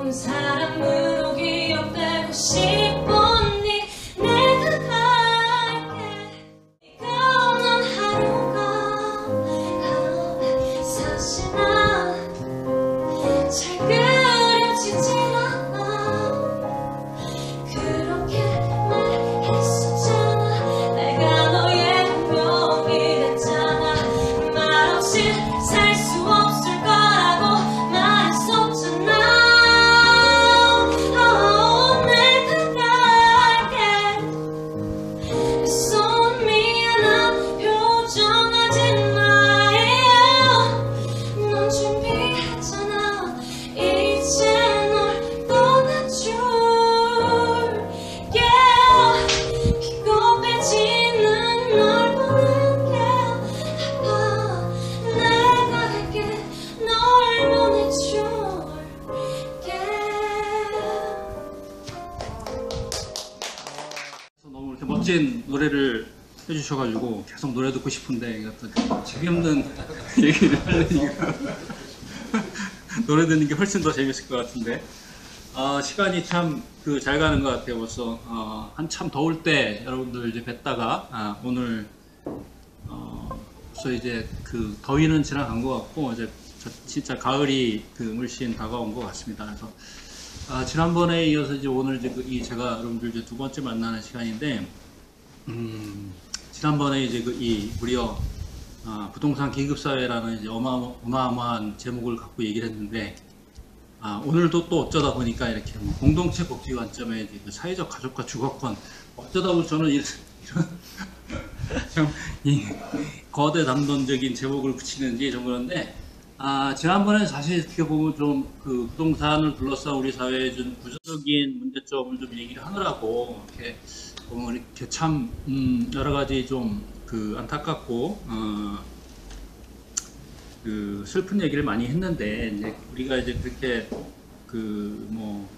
좋은 사람으로 기억되고 싶었니. 내가 갈게. 네가 없는 하루가 사실 난 잘 그려지진 않아. 그렇게 말했었잖아. 내가 너의 운명이 됐잖아. 말없이 살 수 없을 거라고 말했었잖아. 내가 갈게. 내 손 미안한 표정하지 마요. 넌 준비했잖아. 이제 널 떠나줄게. 비겁해지는 널 보는 게 아파. 내가 갈게. 널 보내줄게. 너무 이렇게 멋진 노래를 해주셔가지고 계속 노래 듣고 싶은데 어떤 재미없는 얘기를 하려니까 노래 듣는 게 훨씬 더 재밌을 것 같은데, 시간이 참 잘 가는 것 같아요. 벌써 한참 더울 때 여러분들 이제 뵀다가 오늘 벌써 이제 그 더위는 지나간 것 같고 이제 진짜 가을이 물씬 다가온 것 같습니다. 그래서 지난번에 이어서 이제 오늘 이제 제가 여러분들 이제 두 번째 만나는 시간인데, 지난번에 이제 무려 부동산 기급사회라는 이제 어마어마한 제목을 갖고 얘기를 했는데, 오늘도 또 어쩌다 보니까 이렇게 뭐 공동체 복지 관점의 이제 그 사회적 가족과 주거권, 어쩌다 보면 저는 이런 참 이 거대 담론적인 제목을 붙이는지 좀 그런데, 지난번에 사실 어떻게 보면 좀 그 부동산을 둘러싼 우리 사회의 좀 구조적인 문제점을 좀 얘기를 하느라고 이렇게 보면 이렇게 참 여러 가지 좀 안타깝고 슬픈 얘기를 많이 했는데, 이제 우리가 이제 그렇게 뭐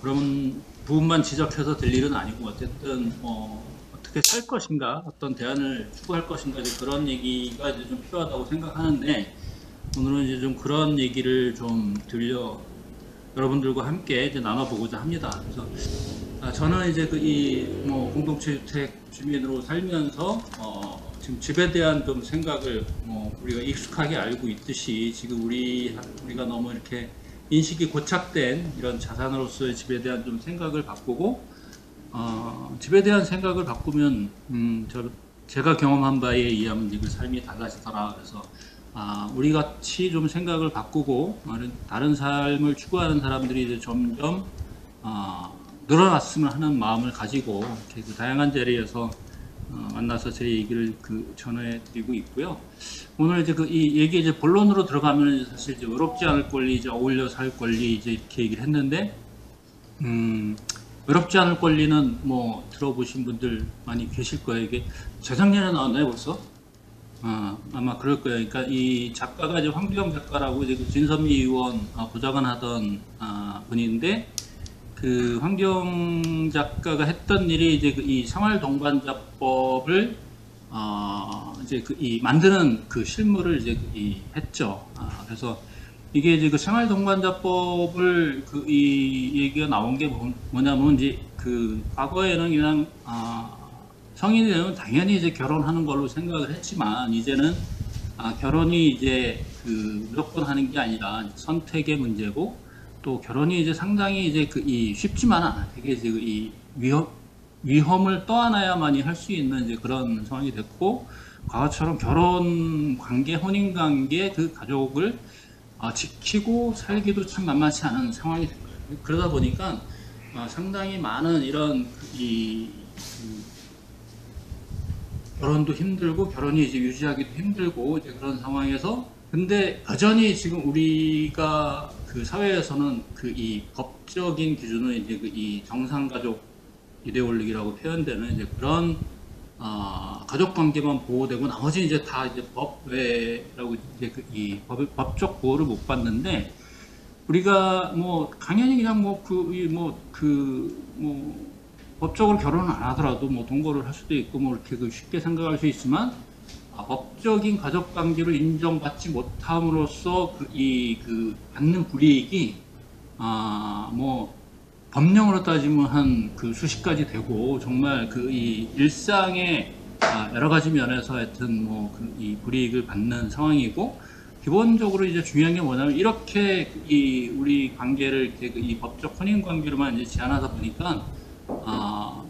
그런 부분만 지적해서 될 일은 아니고, 어쨌든 어떻게 살 것인가, 어떤 대안을 추구할 것인가, 이제 그런 얘기가 이제 좀 필요하다고 생각하는데, 오늘은 이제 좀 그런 얘기를 좀 여러분들과 함께 이제 나눠보고자 합니다. 그래서 저는 이제 뭐 공동체 주택 주민으로 살면서 지금 집에 대한 좀 생각을 우리가 익숙하게 알고 있듯이, 지금 우리가 너무 이렇게 인식이 고착된 이런 자산으로서의 집에 대한 좀 생각을 바꾸고, 집에 대한 생각을 바꾸면 제가 경험한 바에 의하면 그 삶이 달라지더라. 그래서 우리 같이 좀 생각을 바꾸고 다른 삶을 추구하는 사람들이 이제 점점 늘어났으면 하는 마음을 가지고 이렇게 다양한 자리에서 만나서 제 얘기를 전해드리고 있고요. 오늘 이제 이 얘기 이제 본론으로 들어가면 사실 이제 외롭지 않을 권리, 이제 어울려 살 권리 이제 이렇게 얘기를 했는데, 외롭지 않을 권리는 뭐 들어보신 분들 많이 계실 거예요. 이게 재작년에 나왔나요 벌써? 아마 그럴 거예요. 그러니까 이 작가가 이제 황규영 작가라고 이제 진선미 의원 보좌관 하던 분인데, 황규영 작가가 했던 일이 이제 이 생활동반자법을 이제 만드는 실무를 이제 했죠. 그래서 이게 이제 생활동반자법을 이 얘기가 나온 게 뭐냐면, 이제 과거에는 그냥 성인이 되면 당연히 이제 결혼하는 걸로 생각을 했지만, 이제는 결혼이 이제 무조건 하는 게 아니라 선택의 문제고, 또 결혼이 이제 상당히 이제 쉽지만 않아. 되게 이제 위험을 떠안아야만이 할 수 있는 이제 그런 상황이 됐고, 과거처럼 결혼 관계, 혼인 관계 가족을 지키고 살기도 참 만만치 않은 상황이 된 거예요. 그러다 보니까 상당히 많은 이런 결혼도 힘들고 결혼이 이제 유지하기도 힘들고 이제 그런 상황에서, 근데 여전히 지금 우리가 사회에서는 이 법적인 기준은 이제 이 정상가족 이데올로기라고 표현되는 이제 그런 가족 관계만 보호되고 나머지 이제 다 이제 법 외라고 이제 이 법적 보호를 못 받는데, 우리가 뭐 당연히 그냥 법적으로 결혼을 안 하더라도 뭐 동거를 할 수도 있고 뭐 이렇게 쉽게 생각할 수 있지만, 법적인 가족 관계를 인정받지 못함으로써 받는 불이익이 뭐 법령으로 따지면 한 그 수십 가지 되고 정말 그 이 일상의 여러 가지 면에서 하여튼 뭐 그 이 불이익을 받는 상황이고, 기본적으로 이제 중요한 게 뭐냐면 이렇게 이 우리 관계를 이렇게 이 법적 혼인 관계로만 이제 제한하다 보니까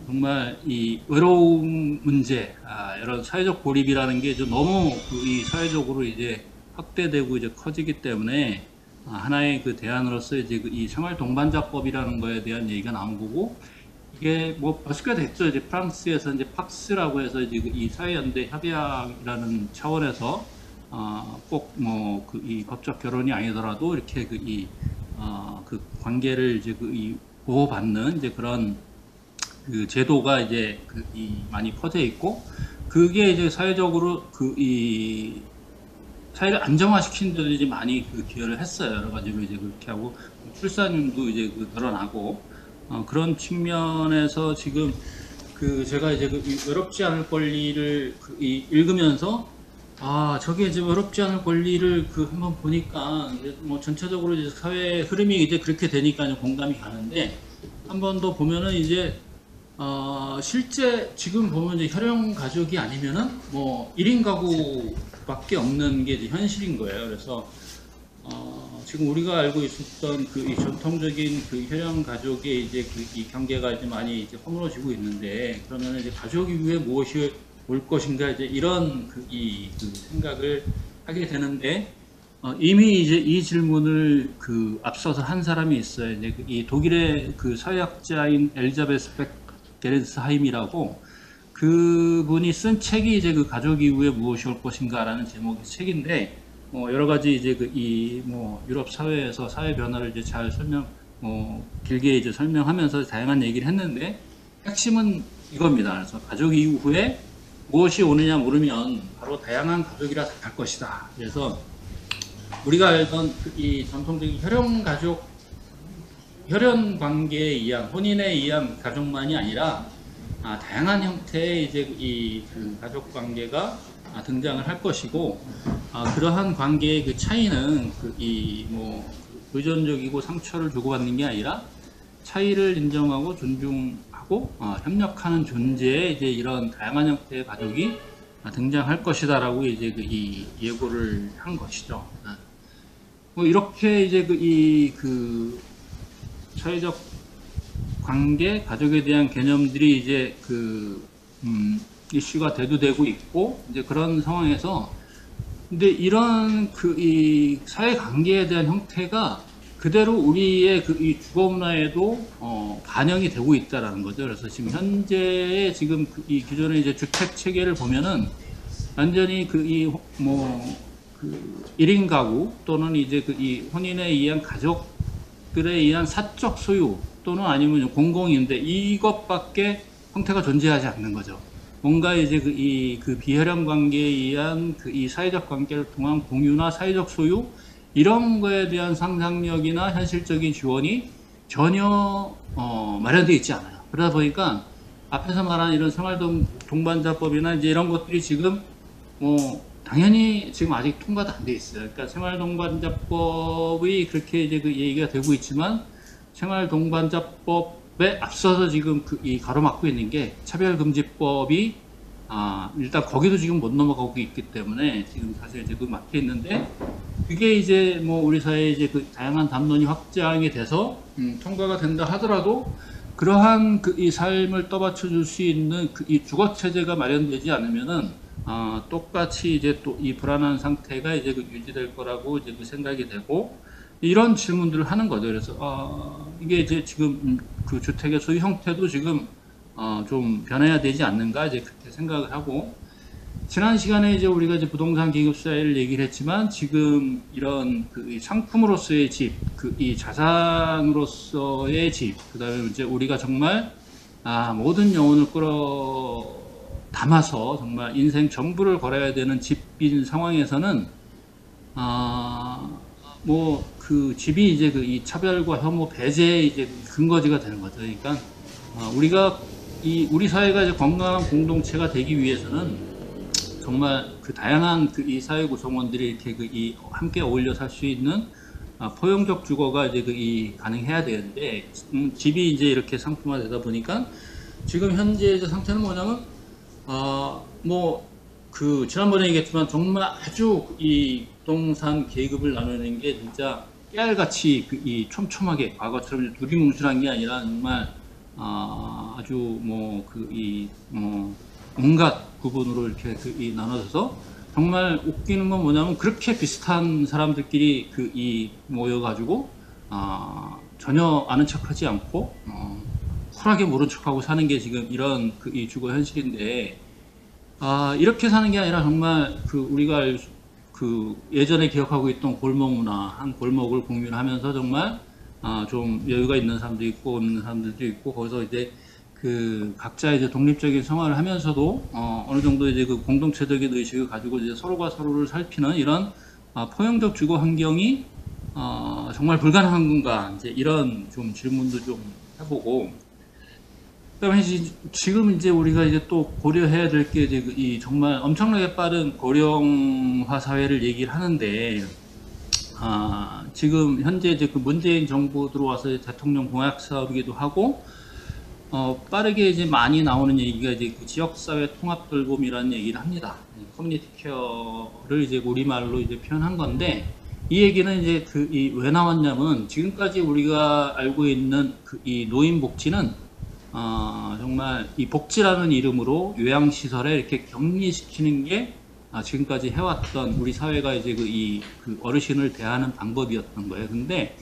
정말 이 외로움 문제, 이런 사회적 고립이라는 게 좀 너무 그 이 사회적으로 이제 확대되고 이제 커지기 때문에 하나의 그 대안으로서 이제 그 이 생활 동반자법이라는 거에 대한 얘기가 나온 거고, 이게 뭐 벌써 꽤 됐죠. 이제 프랑스에서 이제 팍스라고 해서 이제 그 이 사회연대 협약이라는 차원에서 꼭 뭐 그 이 법적 결혼이 아니더라도 이렇게 그 이 그 관계를 이제 그 이 보호받는 이제 그런 그 제도가 이제 그 이 많이 퍼져 있고, 그게 이제 사회적으로 그 이 사회를 안정화시키는 데도 이제 많이 그 기여를 했어요. 여러 가지로 이제 그렇게 하고 출산율도 이제 그 늘어나고, 그런 측면에서 지금 그 제가 이제 그 외롭지 않을 권리를 그 읽으면서 저게 이제 외롭지 않을 권리를 그 한번 보니까 이제 뭐 전체적으로 이제 사회 흐름이 이제 그렇게 되니까 공감이 가는데, 한 번 더 보면은 이제 실제 지금 보면 이제 혈연 가족이 아니면은 뭐 1인 가구밖에 없는 게 이제 현실인 거예요. 그래서 지금 우리가 알고 있었던 그 이 전통적인 그 혈연 가족의 이제 그 이 경계가 이제 많이 이제 허물어지고 있는데, 그러면 이제 가족 이후에 무엇이 올 것인가, 이제 이런 그 생각을 하게 되는데, 이미 이제 이 질문을 그 앞서서 한 사람이 있어요. 이제 이 독일의 그 사회학자인 엘자베스 게렌스하임이라고, 그분이 쓴 책이 이제 그 가족 이후에 무엇이 올 것인가라는 제목의 책인데, 여러 가지 이제 그 뭐 유럽 사회에서 사회 변화를 이제 잘 길게 이제 설명하면서 다양한 얘기를 했는데, 핵심은 이겁니다. 그래서 가족 이후에 무엇이 오느냐 물으면 바로 다양한 가족이라 할 것이다. 그래서 우리가 알던 이 전통적인 혈연 관계에 의한, 혼인에 의한 가족만이 아니라 다양한 형태의 이제 그 가족 관계가 등장을 할 것이고, 그러한 관계의 그 차이는 뭐 의존적이고 상처를 주고받는 게 아니라 차이를 인정하고 존중하고 협력하는 존재의 이제 이런 다양한 형태의 가족이 등장할 것이다라고 이제 이 예고를 한 것이죠. 뭐 이렇게 이제 그 사회적 관계, 가족에 대한 개념들이 이제 이슈가 대두되고 있고, 이제 그런 상황에서, 근데 이런 이 사회 관계에 대한 형태가 그대로 우리의 이 주거 문화에도 반영이 되고 있다라는 거죠. 그래서 지금 현재의 지금 이 기존의 이제 주택 체계를 보면은 완전히 1인 가구 또는 이제 이 혼인에 의한 가족들에 의한 사적 소유 또는 아니면 공공인데, 이것밖에 형태가 존재하지 않는 거죠. 뭔가 이제 그 비혈연 관계에 의한 이 사회적 관계를 통한 공유나 사회적 소유, 이런 거에 대한 상상력이나 현실적인 지원이 전혀 마련되어 있지 않아요. 그러다 보니까 앞에서 말한 이런 생활 동반자법이나 이제 이런 것들이 지금 뭐 당연히 지금 아직 통과도 안 돼 있어요. 그러니까 생활 동반자법이 그렇게 이제 그 얘기가 되고 있지만, 생활 동반자법에 앞서서 지금 이 가로막고 있는 게 차별금지법이 일단 거기도 지금 못 넘어가고 있기 때문에 지금 사실 이제 막혀 있는데, 그게 이제 뭐 우리 사회에 이제 다양한 담론이 확장이 돼서 통과가 된다 하더라도, 그러한 이 삶을 떠받쳐 줄 수 있는 이 주거 체제가 마련되지 않으면은 똑같이 이제 또 이 불안한 상태가 이제 유지될 거라고 이제 생각이 되고, 이런 질문들을 하는 거죠. 그래서 이게 이제 지금 그 주택의 소유 형태도 지금 좀 변해야 되지 않는가, 이제 그렇게 생각을 하고, 지난 시간에 이제 우리가 이제 부동산 기급사회를 얘기를 했지만, 지금 이런 이 상품으로서의 집, 이 자산으로서의 집, 그다음에 이제 우리가 정말 모든 영혼을 끌어 담아서 정말 인생 전부를 걸어야 되는 집인 상황에서는 뭐 그 집이 이제 이 차별과 혐오, 배제의 이제 근거지가 되는 거죠. 그러니까 우리가 우리 사회가 이제 건강한 공동체가 되기 위해서는 정말 다양한 이 사회 구성원들이 이렇게 함께 어울려 살 수 있는 포용적 주거가 이제 이 가능해야 되는데, 집이 이제 이렇게 상품화되다 보니까 지금 현재 이제 상태는 뭐냐면, 뭐 지난번에 얘기했지만 정말 아주 이 부동산 계급을 나누는 게 진짜 깨알같이 이 촘촘하게 과거처럼 두리뭉술한 게 아니라 정말 아주 뭐 온갖 구분으로 이렇게 나눠져서 정말 웃기는 건 뭐냐면 그렇게 비슷한 사람들끼리 모여가지고 전혀 아는 척하지 않고 쿨하게 모른 척하고 사는 게 지금 이런 이 주거 현실인데, 이렇게 사는 게 아니라 정말 우리가 예전에 기억하고 있던 골목 문화, 한 골목을 공유하면서 정말 좀 여유가 있는 사람도 있고 없는 사람들도 있고, 거기서 이제 각자 이제 독립적인 생활을 하면서도 어느 정도 이제 공동체적인 의식을 가지고 이제 서로가 서로를 살피는 이런 포용적 주거 환경이 정말 불가능한 건가, 이제 이런 좀 질문도 좀 해보고, 그다음에 지금 이제 우리가 이제 또 고려해야 될 게 이제 이 정말 엄청나게 빠른 고령화 사회를 얘기를 하는데, 지금 현재 이제 문재인 정부 들어와서 대통령 공약 사업이기도 하고, 빠르게 이제 많이 나오는 얘기가 이제 지역사회 통합 돌봄이라는 얘기를 합니다. 커뮤니티 케어를 이제 우리말로 이제 표현한 건데, 이 얘기는 이제 왜 나왔냐면, 지금까지 우리가 알고 있는 이 노인복지는 정말 이 복지라는 이름으로 요양시설에 이렇게 격리시키는 게 지금까지 해왔던 우리 사회가 이제 어르신을 대하는 방법이었던 거예요. 근데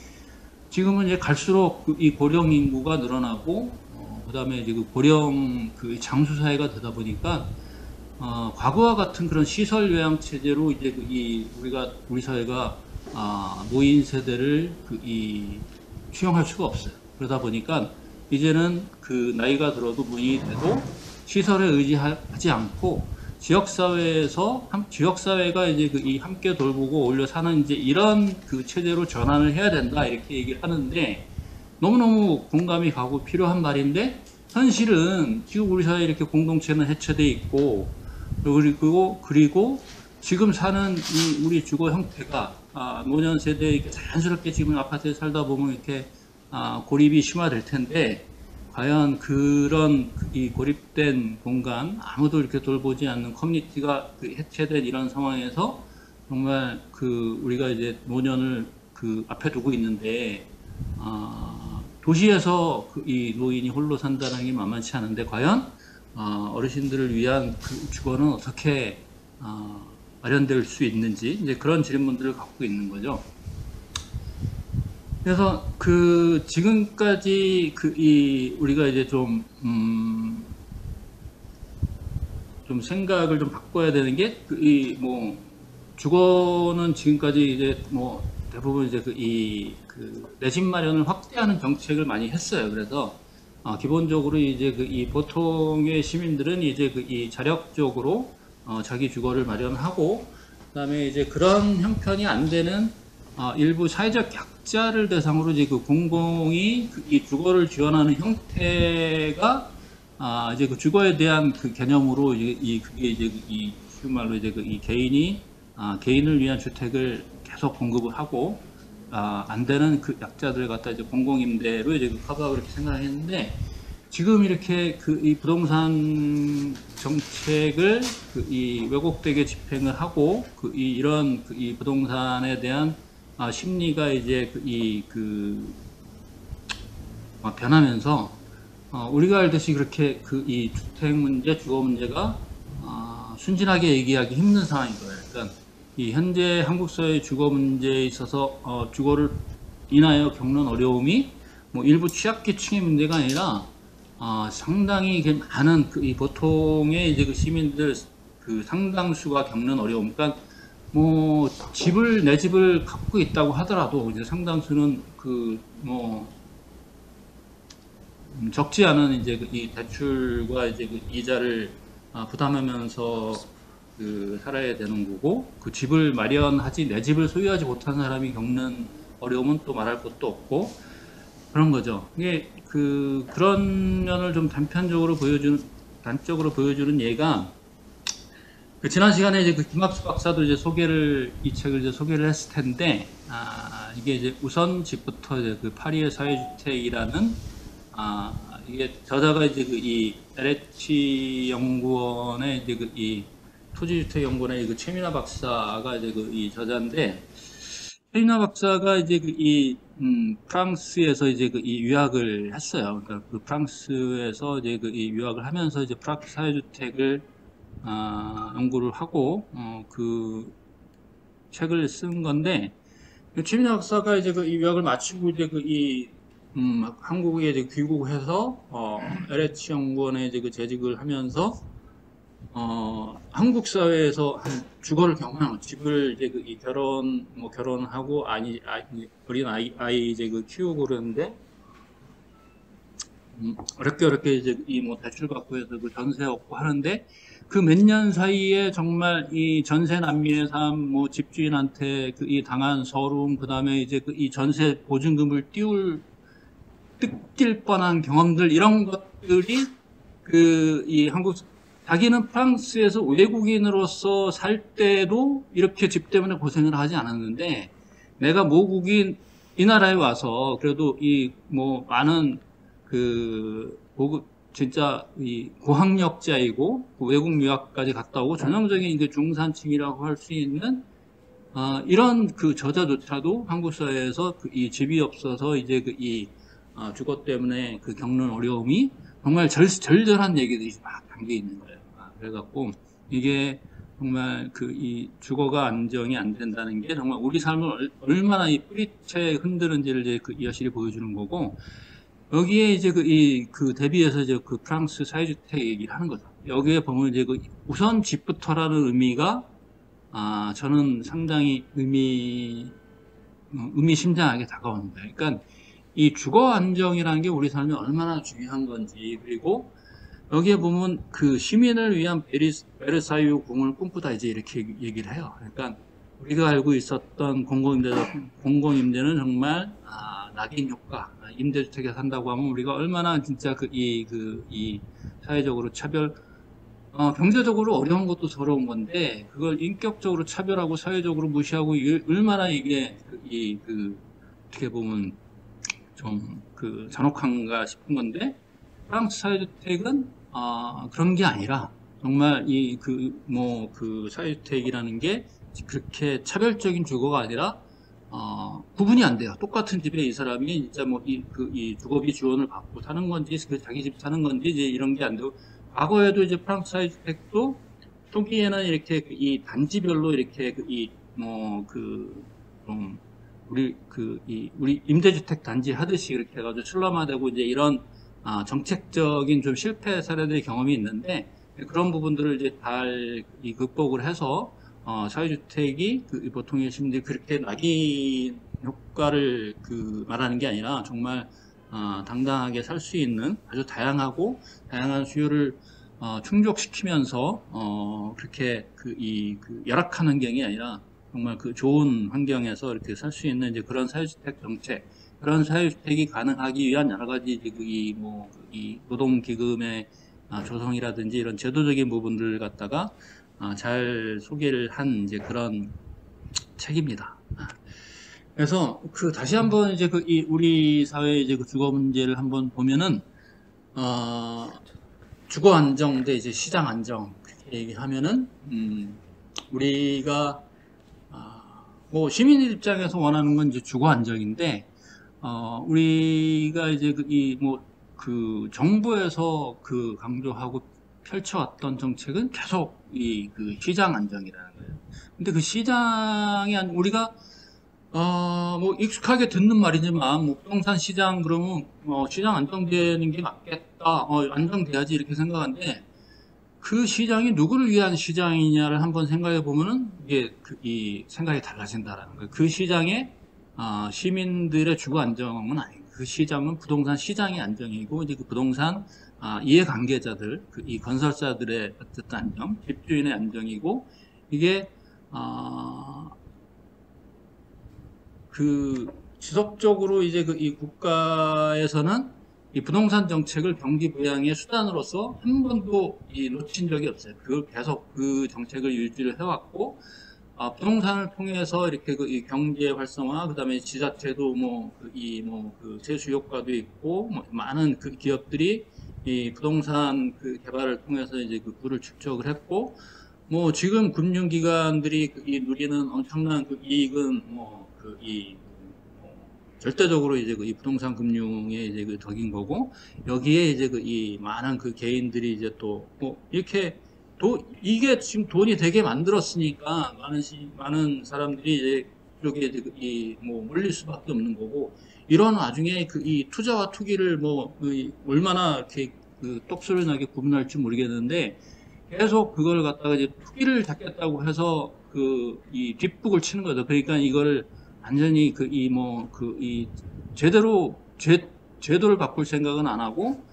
지금은 이제 갈수록 이 고령 인구가 늘어나고, 그 다음에 이제 고령 장수 사회가 되다 보니까, 과거와 같은 그런 시설 요양 체제로 이제 우리 사회가 노인 세대를 수용할 수가 없어요. 그러다 보니까 이제는 나이가 들어도 노인이 돼도 시설에 의지하지 않고 지역사회가 이제 함께 돌보고 어울려 사는 이제 이런 체제로 전환을 해야 된다, 이렇게 얘기를 하는데, 너무너무 공감이 가고 필요한 말인데, 현실은 지금 우리 사회에 이렇게 공동체는 해체돼 있고, 그리고 지금 사는 우리 주거 형태가 노년 세대에 이렇게 자연스럽게 지금 아파트에 살다 보면 이렇게 고립이 심화될 텐데, 과연 그런 이 고립된 공간, 아무도 이렇게 돌보지 않는 커뮤니티가 해체된 이런 상황에서 정말 우리가 이제 노년을 앞에 두고 있는데, 도시에서 이 노인이 홀로 산다는 게 만만치 않은데, 과연 어르신들을 위한 주거는 어떻게 마련될 수 있는지, 이제 그런 질문들을 갖고 있는 거죠. 그래서 지금까지 우리가 이제 좀 생각을 좀 바꿔야 되는 게, 주거는 지금까지 이제 대부분 이제 내 집 마련을 확대하는 정책을 많이 했어요. 그래서 기본적으로 이제 이 보통의 시민들은 이제 이 자력적으로 자기 주거를 마련하고, 그다음에 이제 그런 형편이 안 되는 일부 사회적 약자를 대상으로 이제 공공이 이 주거를 지원하는 형태가 이제 주거에 대한 개념으로 그게 이제 쉬운 말로 이제 이 개인을 위한 주택을 계속 공급을 하고, 안 되는 약자들 갖다 이제 공공임대로 이제 커버하고 이렇게 생각을 했는데, 지금 이렇게 이 부동산 정책을 왜곡되게 집행을 하고, 이런 이 부동산에 대한 심리가 이제 변하면서, 우리가 알듯이 그렇게 이 주택 문제, 주거 문제가 순진하게 얘기하기 힘든 상황인 거예요. 그러니까 이 현재 한국 사회의 주거 문제에 있어서 주거를 인하여 겪는 어려움이 일부 취약계층의 문제가 아니라 상당히 많은 이 보통의 이제 시민들 상당수가 겪는 어려움. 그러니까 내 집을 갖고 있다고 하더라도 이제 상당수는 적지 않은 이제 이 대출과 이제 이자를 부담하면서 살아야 되는 거고, 집을 마련하지, 내 집을 소유하지 못한 사람이 겪는 어려움은 또 말할 것도 없고, 그런 거죠. 이게 그런 면을 좀 단적으로 보여주는 예가, 그 지난 시간에 이제 그 김학수 박사도 이제 이 책을 이제 소개를 했을 텐데, 이게 이제 우선 집부터 이제 그 파리의 사회주택이라는, 이게 저자가 이제 그 이 LH 연구원의 이제 그 이 토지주택연구원의 그 최민화 박사가 이제 그 이 저자인데, 최민화 박사가 이제 그 프랑스에서 이제 그 이 유학을 했어요. 그러니까 그 프랑스에서 이제 그 이 유학을 하면서 이제 프랑스 사회주택을 연구를 하고 그 책을 쓴 건데, 최민아 박사가 이제 그 이 유학을 마치고 이제 그 한국에 이제 귀국해서 LH 연구원에 이제 그 재직을 하면서 한국 사회에서 한 주거를 경험한 집을 이제 그 이 결혼하고 어린 아이 이제 그 키우고 그러는데, 어렵게 이제 대출 받고 해서 그 전세 얻고 하는데, 그 몇 년 사이에 정말 이 전세 난민의 삶, 집주인한테 그 이 당한 서러움, 그 다음에 이제 그 이 전세 보증금을 뜯길 뻔한 경험들, 이런 것들이 그 이 자기는 프랑스에서 외국인으로서 살 때도 이렇게 집 때문에 고생을 하지 않았는데, 내가 모국인 이 나라에 와서 그래도 많은 진짜 이 고학력자이고 외국 유학까지 갔다 오고 전형적인 이제 중산층이라고 할 수 있는 이런 그 저자조차도 한국 사회에서 이 집이 없어서 이제 주거 때문에 그 겪는 어려움이 정말 절절한 얘기들이 막 담겨 있는 거예요. 그래갖고 이게 정말 이 주거가 안정이 안 된다는 게 정말 우리 삶을 얼마나 이 뿌리채 흔드는지를 이제 여실히 보여주는 거고, 여기에 이제 대비해서 이제 그 프랑스 사회주택 얘기를 하는 거죠. 여기에 보면 이제 우선 집부터라는 의미가, 저는 상당히 의미심장하게 다가오는 거예요. 그러니까 이 주거 안정이라는 게 우리 삶에 얼마나 중요한 건지, 그리고 여기에 보면 그 시민을 위한 베르사유 궁을 꿈꾸다 이제 이렇게 얘기를 해요. 그러니까 우리가 알고 있었던 공공임대는 정말 낙인 효과, 임대주택에 산다고 하면 우리가 얼마나 진짜 이 사회적으로 경제적으로 어려운 것도 서러운 건데, 그걸 인격적으로 차별하고 사회적으로 무시하고 얼마나 이게 어떻게 보면 좀 잔혹한가 싶은 건데, 프랑스 사회주택은 그런 게 아니라 정말 사회주택이라는 게 그렇게 차별적인 주거가 아니라 구분이 안 돼요. 똑같은 집에 이 사람이 진짜 이 주거비 지원을 받고 사는 건지, 자기 집 사는 건지, 이제 이런 게 안 되고, 과거에도 이제 프랑스 사회주택도 초기에는 이렇게 이 단지별로 이렇게 우리 임대주택 단지 하듯이 이렇게 해가지고 슬럼화되고 이제 이런 정책적인 좀 실패 사례들의 경험이 있는데, 그런 부분들을 이제 잘 극복을 해서 사회주택이 보통의 시민들이 그렇게 낙인 효과를 말하는 게 아니라 정말 당당하게 살 수 있는 아주 다양한 수요를 충족시키면서 그렇게 열악한 환경이 아니라 정말 좋은 환경에서 이렇게 살 수 있는 이제 그런 사회주택 정책, 그런 사회주택이 가능하기 위한 여러 가지 이 노동기금의 조성이라든지 이런 제도적인 부분들을 갖다가 잘 소개를 한 이제 그런 책입니다. 그래서 다시 한번 이제 우리 사회의 이제 주거 문제를 한번 보면은 주거 안정 대 이제 시장 안정 그렇게 얘기하면은 우리가 시민 입장에서 원하는 건 이제 주거 안정인데, 우리가 이제 정부에서 강조하고 펼쳐왔던 정책은 계속 시장 안정이라는 거예요. 근데 우리가 익숙하게 듣는 말이지만, 부동산 시장 그러면 시장 안정되는 게 맞겠다, 안정돼야지 이렇게 생각하는데, 그 시장이 누구를 위한 시장이냐를 한번 생각해 보면은 이게 이 생각이 달라진다라는 거예요. 그 시장에 시민들의 주거 안정은 아니고, 그 시장은 부동산 시장의 안정이고, 이제 부동산 이해관계자들, 이 건설사들의 어쨌든 안정, 집주인의 안정이고, 이게 지속적으로 이제 이 국가에서는 이 부동산 정책을 경기 부양의 수단으로서 한 번도 놓친 적이 없어요. 그걸 계속 그 정책을 유지를 해왔고, 부동산을 통해서 이렇게 이 경제 활성화, 그다음에 지자체도 그 세수 효과도 있고, 많은 그 기업들이 이 부동산 그 개발을 통해서 이제 그 부를 축적을 했고, 지금 금융기관들이 누리는 엄청난 그 이익은 절대적으로 이제 이 부동산 금융의 이제 그 덕인 거고, 여기에 이제 이 많은 그 개인들이 이제 또 이렇게 이게 지금 돈이 되게 만들었으니까 많은 사람들이 이제 이쪽에 이제 몰릴 수밖에 없는 거고, 이런 와중에 이 투자와 투기를 얼마나 이렇게 똑소리 나게 구분할지 모르겠는데, 계속 그걸 갖다가 이제 투기를 잡겠다고 해서 이 뒷북을 치는 거죠. 그러니까 이걸 완전히 제도를 바꿀 생각은 안 하고,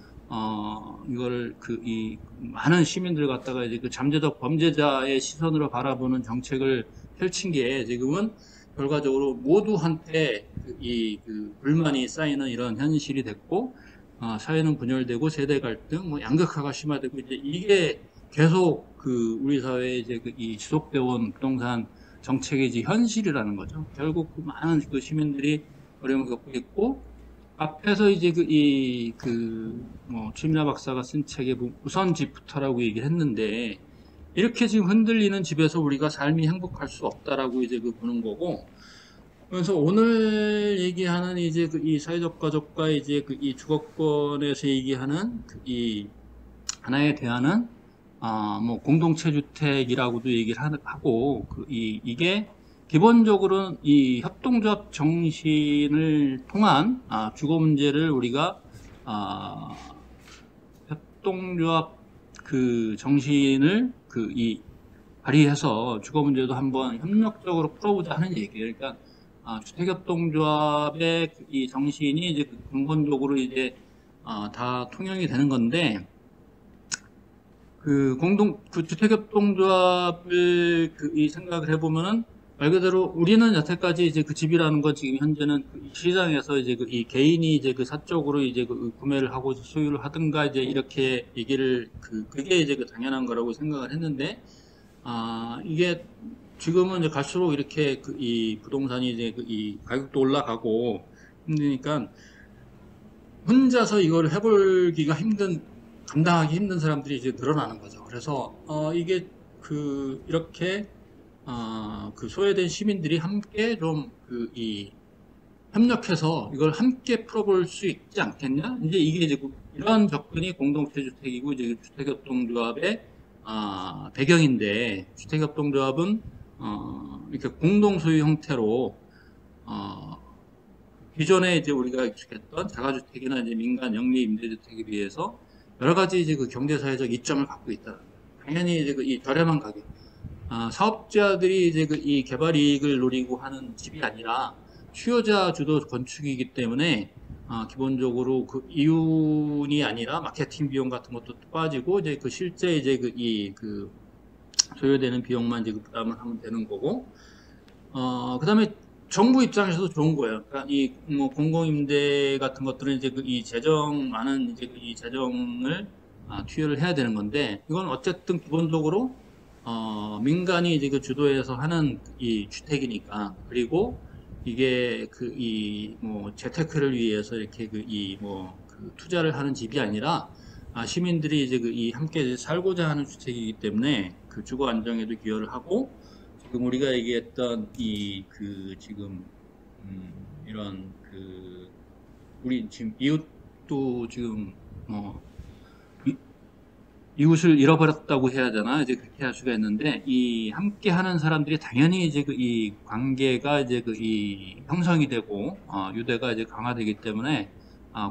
이걸 이 많은 시민들 갖다가 이제 그 잠재적 범죄자의 시선으로 바라보는 정책을 펼친 게 지금은 결과적으로 모두한테 불만이 쌓이는 이런 현실이 됐고, 사회는 분열되고 세대 갈등, 양극화가 심화되고, 이제 이게 계속 우리 사회에 이제 이 지속되어 온 부동산 정책의 이제 현실이라는 거죠. 결국 많은 시민들이 어려움을 겪고 있고, 앞에서 이제 최민아 박사가 쓴 책에 우선 집부터라고 얘기를 했는데, 이렇게 지금 흔들리는 집에서 우리가 삶이 행복할 수 없다라고 이제 보는 거고, 그래서 오늘 얘기하는 이제 이 사회적 가족과 이제 이 주거권에서 얘기하는 이 하나의 대안은 공동체 주택이라고도 얘기를 하고, 이게 기본적으로는 이 협동조합 정신을 통한 주거 문제를 우리가 협동조합 그 정신을 발휘해서 주거 문제도 한번 협력적으로 풀어보자 하는 얘기예요. 그러니까 주택협동조합의 이 정신이 이제 근본적으로 이제 다 통용이 되는 건데, 주택협동조합을 이 생각을 해보면은, 말 그대로 우리는 여태까지 이제 그 집이라는 건 지금 현재는 시장에서 이제 이 개인이 이제 사적으로 이제 구매를 하고 소유를 하든가 이제 이렇게 얘기를 그게 이제 당연한 거라고 생각을 했는데, 이게 지금은 이제 갈수록 이렇게 이 부동산이 이제 이 가격도 올라가고 힘드니까 혼자서 이걸 해보기가 감당하기 힘든 사람들이 이제 늘어나는 거죠. 그래서 이게 이렇게 소외된 시민들이 함께 좀 협력해서 이걸 함께 풀어볼 수 있지 않겠냐? 이제 이게 이제 이런 접근이 공동체 주택이고 이제 주택협동조합의 배경인데, 주택협동조합은 이렇게 공동소유 형태로 기존에 이제 우리가 익숙했던 자가주택이나 이제 민간 영리 임대주택에 비해서 여러 가지 이제 경제사회적 이점을 갖고 있다. 당연히 이제 이 저렴한 가격. 사업자들이 이제 이 개발 이익을 노리고 하는 집이 아니라 수요자 주도 건축이기 때문에 기본적으로 이윤이 아니라 마케팅 비용 같은 것도 빠지고 이제 실제 이제 소요되는 비용만 이제 부담을 하면 되는 거고, 그다음에 정부 입장에서도 좋은 거예요. 그러니까 공공임대 같은 것들은 이제 많은 이제 이 재정을 투여를 해야 되는 건데, 이건 어쨌든 기본적으로 민간이 이제 주도해서 하는 이 주택이니까, 그리고 이게 재테크를 위해서 이렇게 투자를 하는 집이 아니라 시민들이 이제 함께 살고자 하는 주택이기 때문에 주거 안정에도 기여를 하고, 지금 우리가 얘기했던 지금 이런 우리 지금 이웃도 지금 이웃을 잃어버렸다고 해야 되나, 이제 그렇게 할 수가 있는데, 이 함께 하는 사람들이 당연히 이제 이 관계가 이제 이 형성이 되고 유대가 이제 강화되기 때문에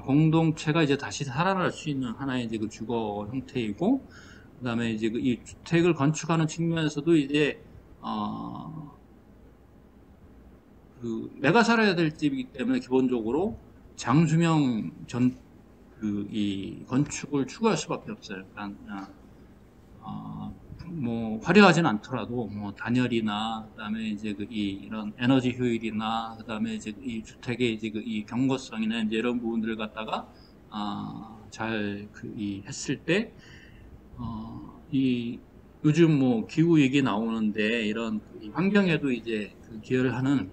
공동체가 이제 다시 살아날 수 있는 하나의 이제 주거 형태이고, 그다음에 이제 이 주택을 건축하는 측면에서도 이제 내가 살아야 될 집이기 때문에 기본적으로 장수명 이 건축을 추구할 수밖에 없어요. 그러니까 화려하진 않더라도 단열이나, 그다음에 이제 이런 에너지 효율이나, 그다음에 이제 이 주택의 이제 이 경고성이나 이제 이런 부분들을 갖다가 잘 했을 때, 요즘 뭐 기후 얘기 나오는데 이런 환경에도 이제 기여를 하는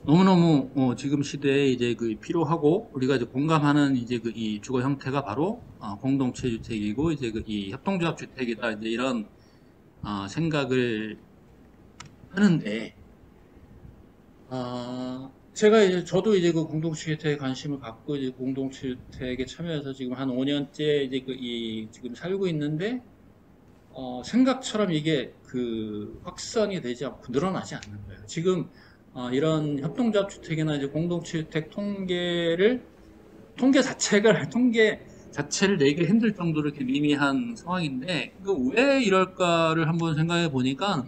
너무너무 지금 시대에 이제 필요하고 우리가 이제 공감하는 이제 이 주거 형태가 바로 공동체 주택이고 이제 이 협동조합 주택이다 이제 이런 생각을 하는데 제가 이제 저도 이제 공동체 주택에 관심을 갖고 이제 공동체 주택에 참여해서 지금 한 5년째 이제 지금 살고 있는데 생각처럼 이게 확산이 되지 않고 늘어나지 않는 거예요. 지금 이런 협동조합 주택이나 이제 공동체 주택 통계 자체를 내기 힘들 정도로 이렇게 미미한 상황인데 왜 이럴까를 한번 생각해 보니까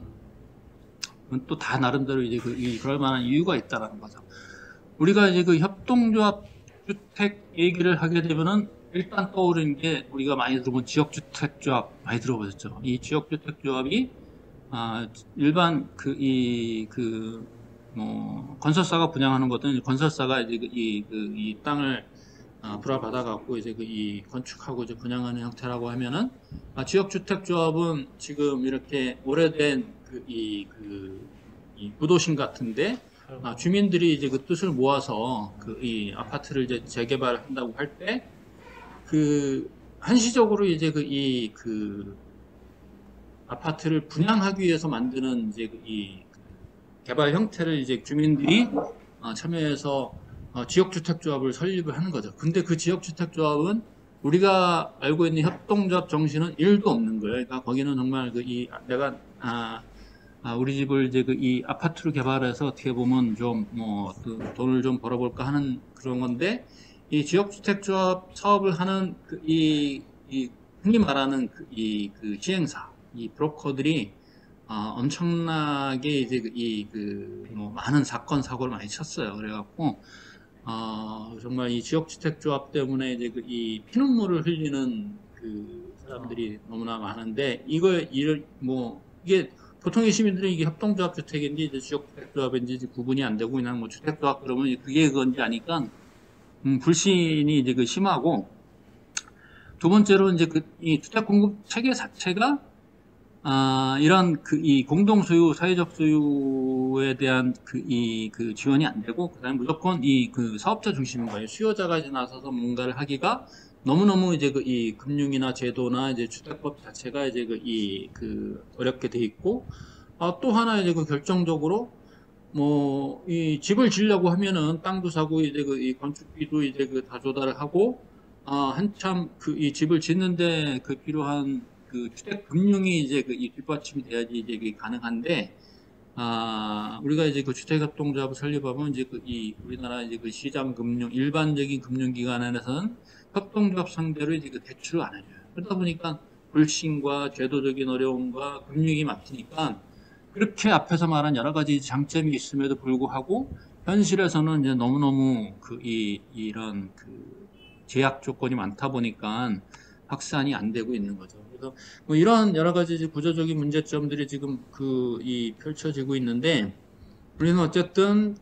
또 다 나름대로 이제 그럴 만한 이유가 있다라는 거죠. 우리가 이제 협동조합 주택 얘기를 하게 되면은 일단 떠오르는 게 우리가 많이 들어본 지역주택조합 많이 들어보셨죠? 이 지역주택조합이 일반 건설사가 분양하는 것은 건설사가 이제 이 땅을 불화받아 갖고 이제 이 건축하고 이제 분양하는 형태라고 하면은 지역주택조합은 지금 이렇게 오래된 이 구도심 같은데 주민들이 이제 뜻을 모아서 이 아파트를 이제 재개발한다고 할 때 한시적으로 이제 아파트를 분양하기 위해서 만드는 이제 이 개발 형태를 이제 주민들이 참여해서 지역주택조합을 설립을 하는 거죠. 근데 그 지역주택조합은 우리가 알고 있는 협동조합 정신은 1도 없는 거예요. 그러니까 거기는 정말 내가 우리 집을 이제 이 아파트로 개발해서 어떻게 보면 좀 돈을 좀 벌어볼까 하는 그런 건데 이 지역주택조합 사업을 하는 흔히 말하는 시행사, 이 브로커들이 엄청나게 이제 많은 사건 사고를 많이 쳤어요. 그래갖고 정말 이 지역주택조합 때문에 이제 이 피눈물을 흘리는 사람들이 너무나 많은데 이게 보통의 시민들은 이게 협동조합 주택인지 이제 지역주택조합인지 이제 구분이 안 되고 그냥 주택조합 그러면 그게 그건지 아니까 불신이 이제 심하고 두 번째로 이제 이 주택 공급 체계 자체가 이런 이 공동소유, 사회적 소유에 대한 지원이 안 되고, 그 다음에 무조건 사업자 중심인 거예요. 수요자가 이제 나서서 뭔가를 하기가 너무너무 이제 이 금융이나 제도나 이제 주택법 자체가 이제 어렵게 돼 있고, 또 하나 이제 결정적으로 이 집을 지으려고 하면은 땅도 사고 이제 이 건축비도 이제 다 조달을 하고, 한참 이 집을 짓는데 필요한 주택 금융이 이제 이 뒷받침이 돼야지 이제 가능한데, 우리가 이제 주택협동조합을 설립하면 이제 우리나라 이제 시장 금융, 일반적인 금융기관에서는 협동조합 상대로 이제 대출을 안 해줘요. 그러다 보니까 불신과 제도적인 어려움과 금융이 막히니까 그렇게 앞에서 말한 여러 가지 장점이 있음에도 불구하고 현실에서는 이제 너무너무 이런 제약 조건이 많다 보니까 확산이 안 되고 있는 거죠. 그래서 이런 여러 가지 이제 구조적인 문제점들이 지금 펼쳐지고 있는데 우리는 어쨌든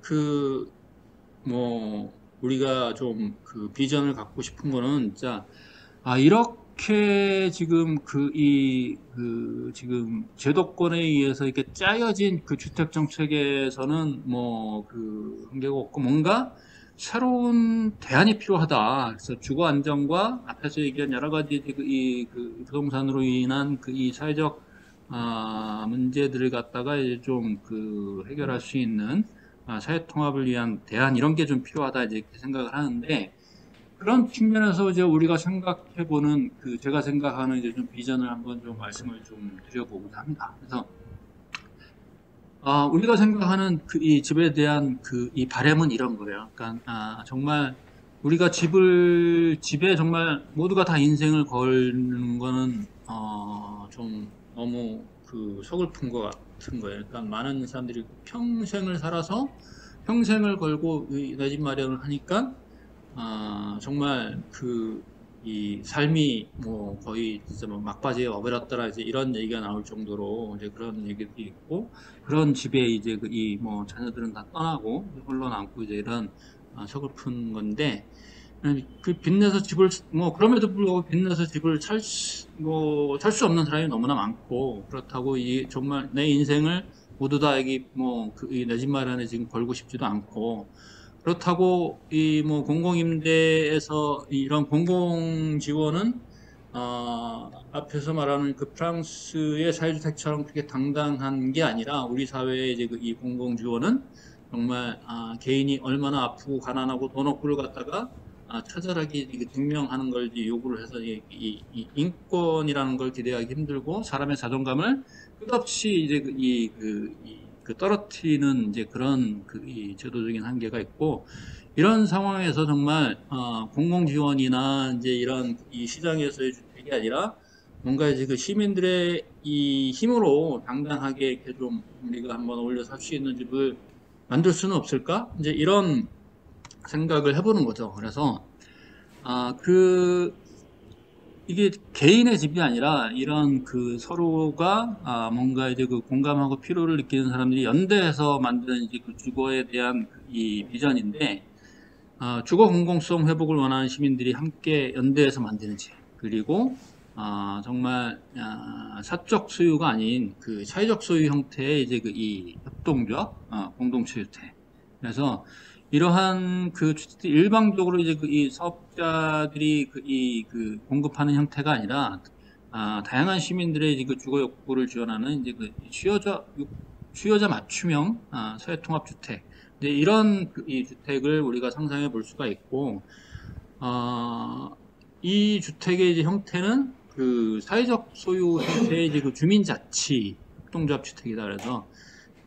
우리가 좀 비전을 갖고 싶은 거는 진짜 이렇게 지금 지금 제도권에 의해서 이렇게 짜여진 주택 정책에서는 한계가 없고 뭔가 새로운 대안이 필요하다. 그래서 주거 안정과 앞에서 얘기한 여러 가지 부동산으로 인한 이 사회적 문제들을 갖다가 이제 좀 해결할 수 있는 사회 통합을 위한 대안 이런 게 좀 필요하다 이제 이렇게 생각을 하는데 그런 측면에서 이제 우리가 생각해보는 제가 생각하는 이제 좀 비전을 한번 좀 말씀을 좀 드려보고자 합니다. 그래서 우리가 생각하는 이 집에 대한 이 바람은 이런 거예요. 그러니까 정말 우리가 집에 정말 모두가 다 인생을 거는 거는 좀 너무 서글픈 것 같은 거예요. 그러니까 많은 사람들이 평생을 살아서 평생을 걸고 내 집 마련을 하니까 정말 이 삶이 거의 진짜 막바지에 와버렸더라 이제 이런 얘기가 나올 정도로 이제 그런 얘기도 있고 그런 집에 이제 자녀들은 다 떠나고 홀로 남고 이제 이런 서글픈 건데 그 빚내서 집을 뭐 그럼에도 불구하고 빚내서 집을 살 수 없는 사람이 너무나 많고, 그렇다고 이 정말 내 인생을 모두 다 여기 내 집 마련에 지금 걸고 싶지도 않고, 그렇다고 이 뭐 공공임대에서 이런 공공 지원은 앞에서 말하는 그 프랑스의 사회주택처럼 그렇게 당당한 게 아니라, 우리 사회의 이제 이 공공 지원은 정말 개인이 얼마나 아프고 가난하고 돈 없고를 갖다가 처절하게 증명하는 걸 이제 요구를 해서 이 인권이라는 걸 기대하기 힘들고, 사람의 자존감을 끝없이 이제 떨어뜨리는 이제 그런 이 제도적인 한계가 있고, 이런 상황에서 정말 공공 지원이나 이제 이런 이 시장에서의 주택이 아니라 뭔가 이제 그 시민들의 이 힘으로 당당하게 이렇게 좀 우리가 한번 올려 살 수 있는 집을 만들 수는 없을까? 이제 이런 생각을 해보는 거죠. 그래서 이게 개인의 집이 아니라 이런 그 서로가 뭔가 이제 그 공감하고 필요를 느끼는 사람들이 연대해서 만드는 이제 그 주거에 대한 이 비전인데, 주거 공공성 회복을 원하는 시민들이 함께 연대해서 만드는 집, 그리고 정말 사적 소유가 아닌 그 사회적 소유 형태의 이제 그 이 협동조합, 공동체 주택. 그래서 이러한 그 주택 일방적으로 이제 그 이 사업자들이 공급하는 형태가 아니라 다양한 시민들의 이제 그 주거 욕구를 지원하는 이제 그 수요자 맞춤형 사회통합 주택. 네, 이런 이 주택을 우리가 상상해 볼 수가 있고, 이 주택의 이제 형태는 그 사회적 소유 형태의 이제 그 주민자치 협동조합 주택이다. 그래서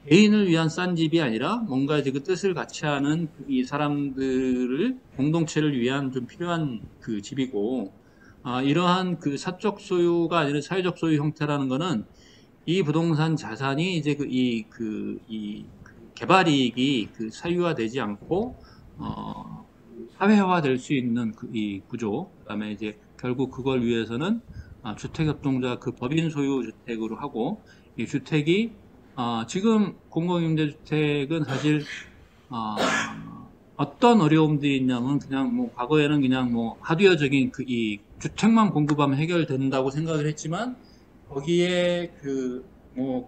개인을 위한 싼 집이 아니라 뭔가 이제 그 뜻을 같이 하는 이 사람들을, 공동체를 위한 좀 필요한 그 집이고, 이러한 그 사적 소유가 아니라 사회적 소유 형태라는 거는 이 부동산 자산이 이제 개발이익이 그 사유화되지 않고 사회화될 수 있는 이 구조. 그다음에 이제 결국 그걸 위해서는 주택협동조합 그 법인 소유 주택으로 하고, 이 주택이 지금 공공임대주택은 사실 어떤 어려움들이 있냐면, 그냥 뭐 과거에는 그냥 뭐 하드웨어적인 이 주택만 공급하면 해결된다고 생각을 했지만, 거기에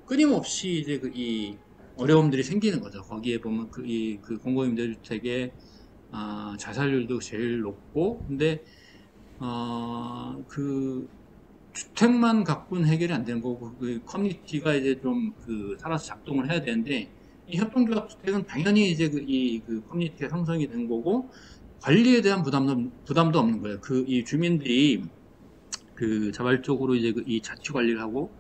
끊임없이 이제 이 어려움들이 생기는 거죠. 거기에 보면 그 공공임대주택의 자살률도 제일 높고, 근데 그 주택만 갖고는 해결이 안 되는 거고, 그 커뮤니티가 이제 좀 살아서 작동을 해야 되는데, 이 협동조합 주택은 당연히 이제 그 커뮤니티가 형성이 된 거고, 관리에 대한 부담도 없는 거예요. 이 주민들이 자발적으로 이제 이 자치 관리를 하고,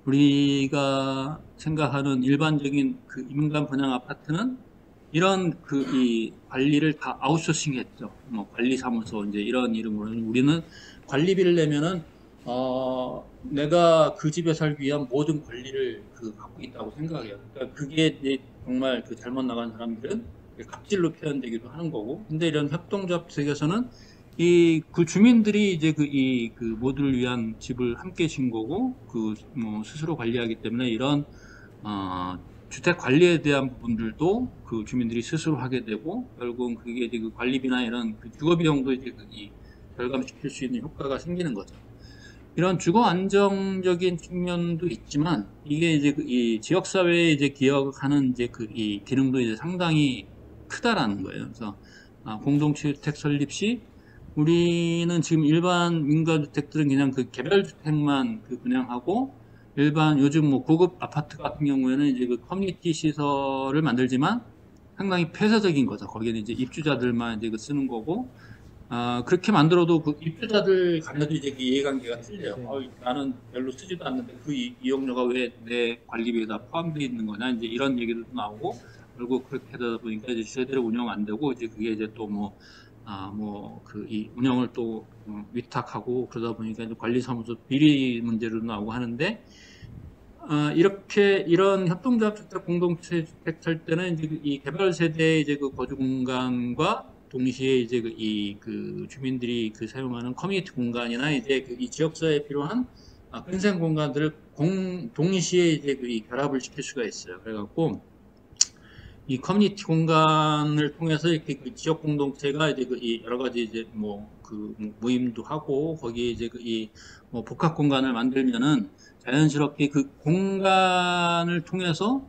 우리가 생각하는 일반적인 민간 분양 아파트는 이런 이 관리를 다 아웃소싱 했죠. 뭐 관리사무소 이제 이런 이름으로는, 우리는 관리비를 내면은 내가 그 집에 살기 위한 모든 권리를 갖고 있다고 생각해요. 그러니까 그게 이제 정말 잘못 나간 사람들은 갑질로 표현되기도 하는 거고, 근데 이런 협동조합 세계에서는 그 주민들이 이제 모두를 위한 집을 함께 진 거고, 스스로 관리하기 때문에 이런 주택 관리에 대한 부분들도 그 주민들이 스스로 하게 되고, 결국은 그게 이제 관리비나 이런 주거 비용도 이제 절감시킬 수 있는 효과가 생기는 거죠. 이런 주거 안정적인 측면도 있지만, 이게 이제 이 지역사회에 이제 기여하는 이제 이 기능도 이제 상당히 크다라는 거예요. 그래서 공동체 주택 설립 시 우리는 지금 일반 민간주택들은 그냥 개별주택만 분양하고, 일반 요즘 뭐 고급 아파트 같은 경우에는 이제 커뮤니티 시설을 만들지만 상당히 폐쇄적인 거죠. 거기는 이제 입주자들만 이제 쓰는 거고, 그렇게 만들어도 입주자들 간에도 이제 이해관계가 틀려요. 나는 별로 쓰지도 않는데 이용료가 왜 내 관리비에 다 포함되어 있는 거냐, 이제 이런 얘기도 나오고, 결국 그렇게 하다 보니까 이제 제대로 운영 안 되고, 이제 그게 이제 또 이 운영을 또 위탁하고, 그러다 보니까 이제 관리사무소 비리 문제로 나오고 하는데, 이런 협동조합 주택, 공동체 주택 살 때는 이제 이 개발 세대의 이제 거주 공간과 동시에 이제 주민들이 사용하는 커뮤니티 공간이나 이제 이 지역사회에 필요한 근생 공간들을 동시에 이제 결합을 시킬 수가 있어요. 그래갖고 이 커뮤니티 공간을 통해서 이렇게 그 지역 공동체가 이제 이 여러 가지 이제 모임도 하고 거기에 이제 뭐 복합 공간을 만들면은 자연스럽게 그 공간을 통해서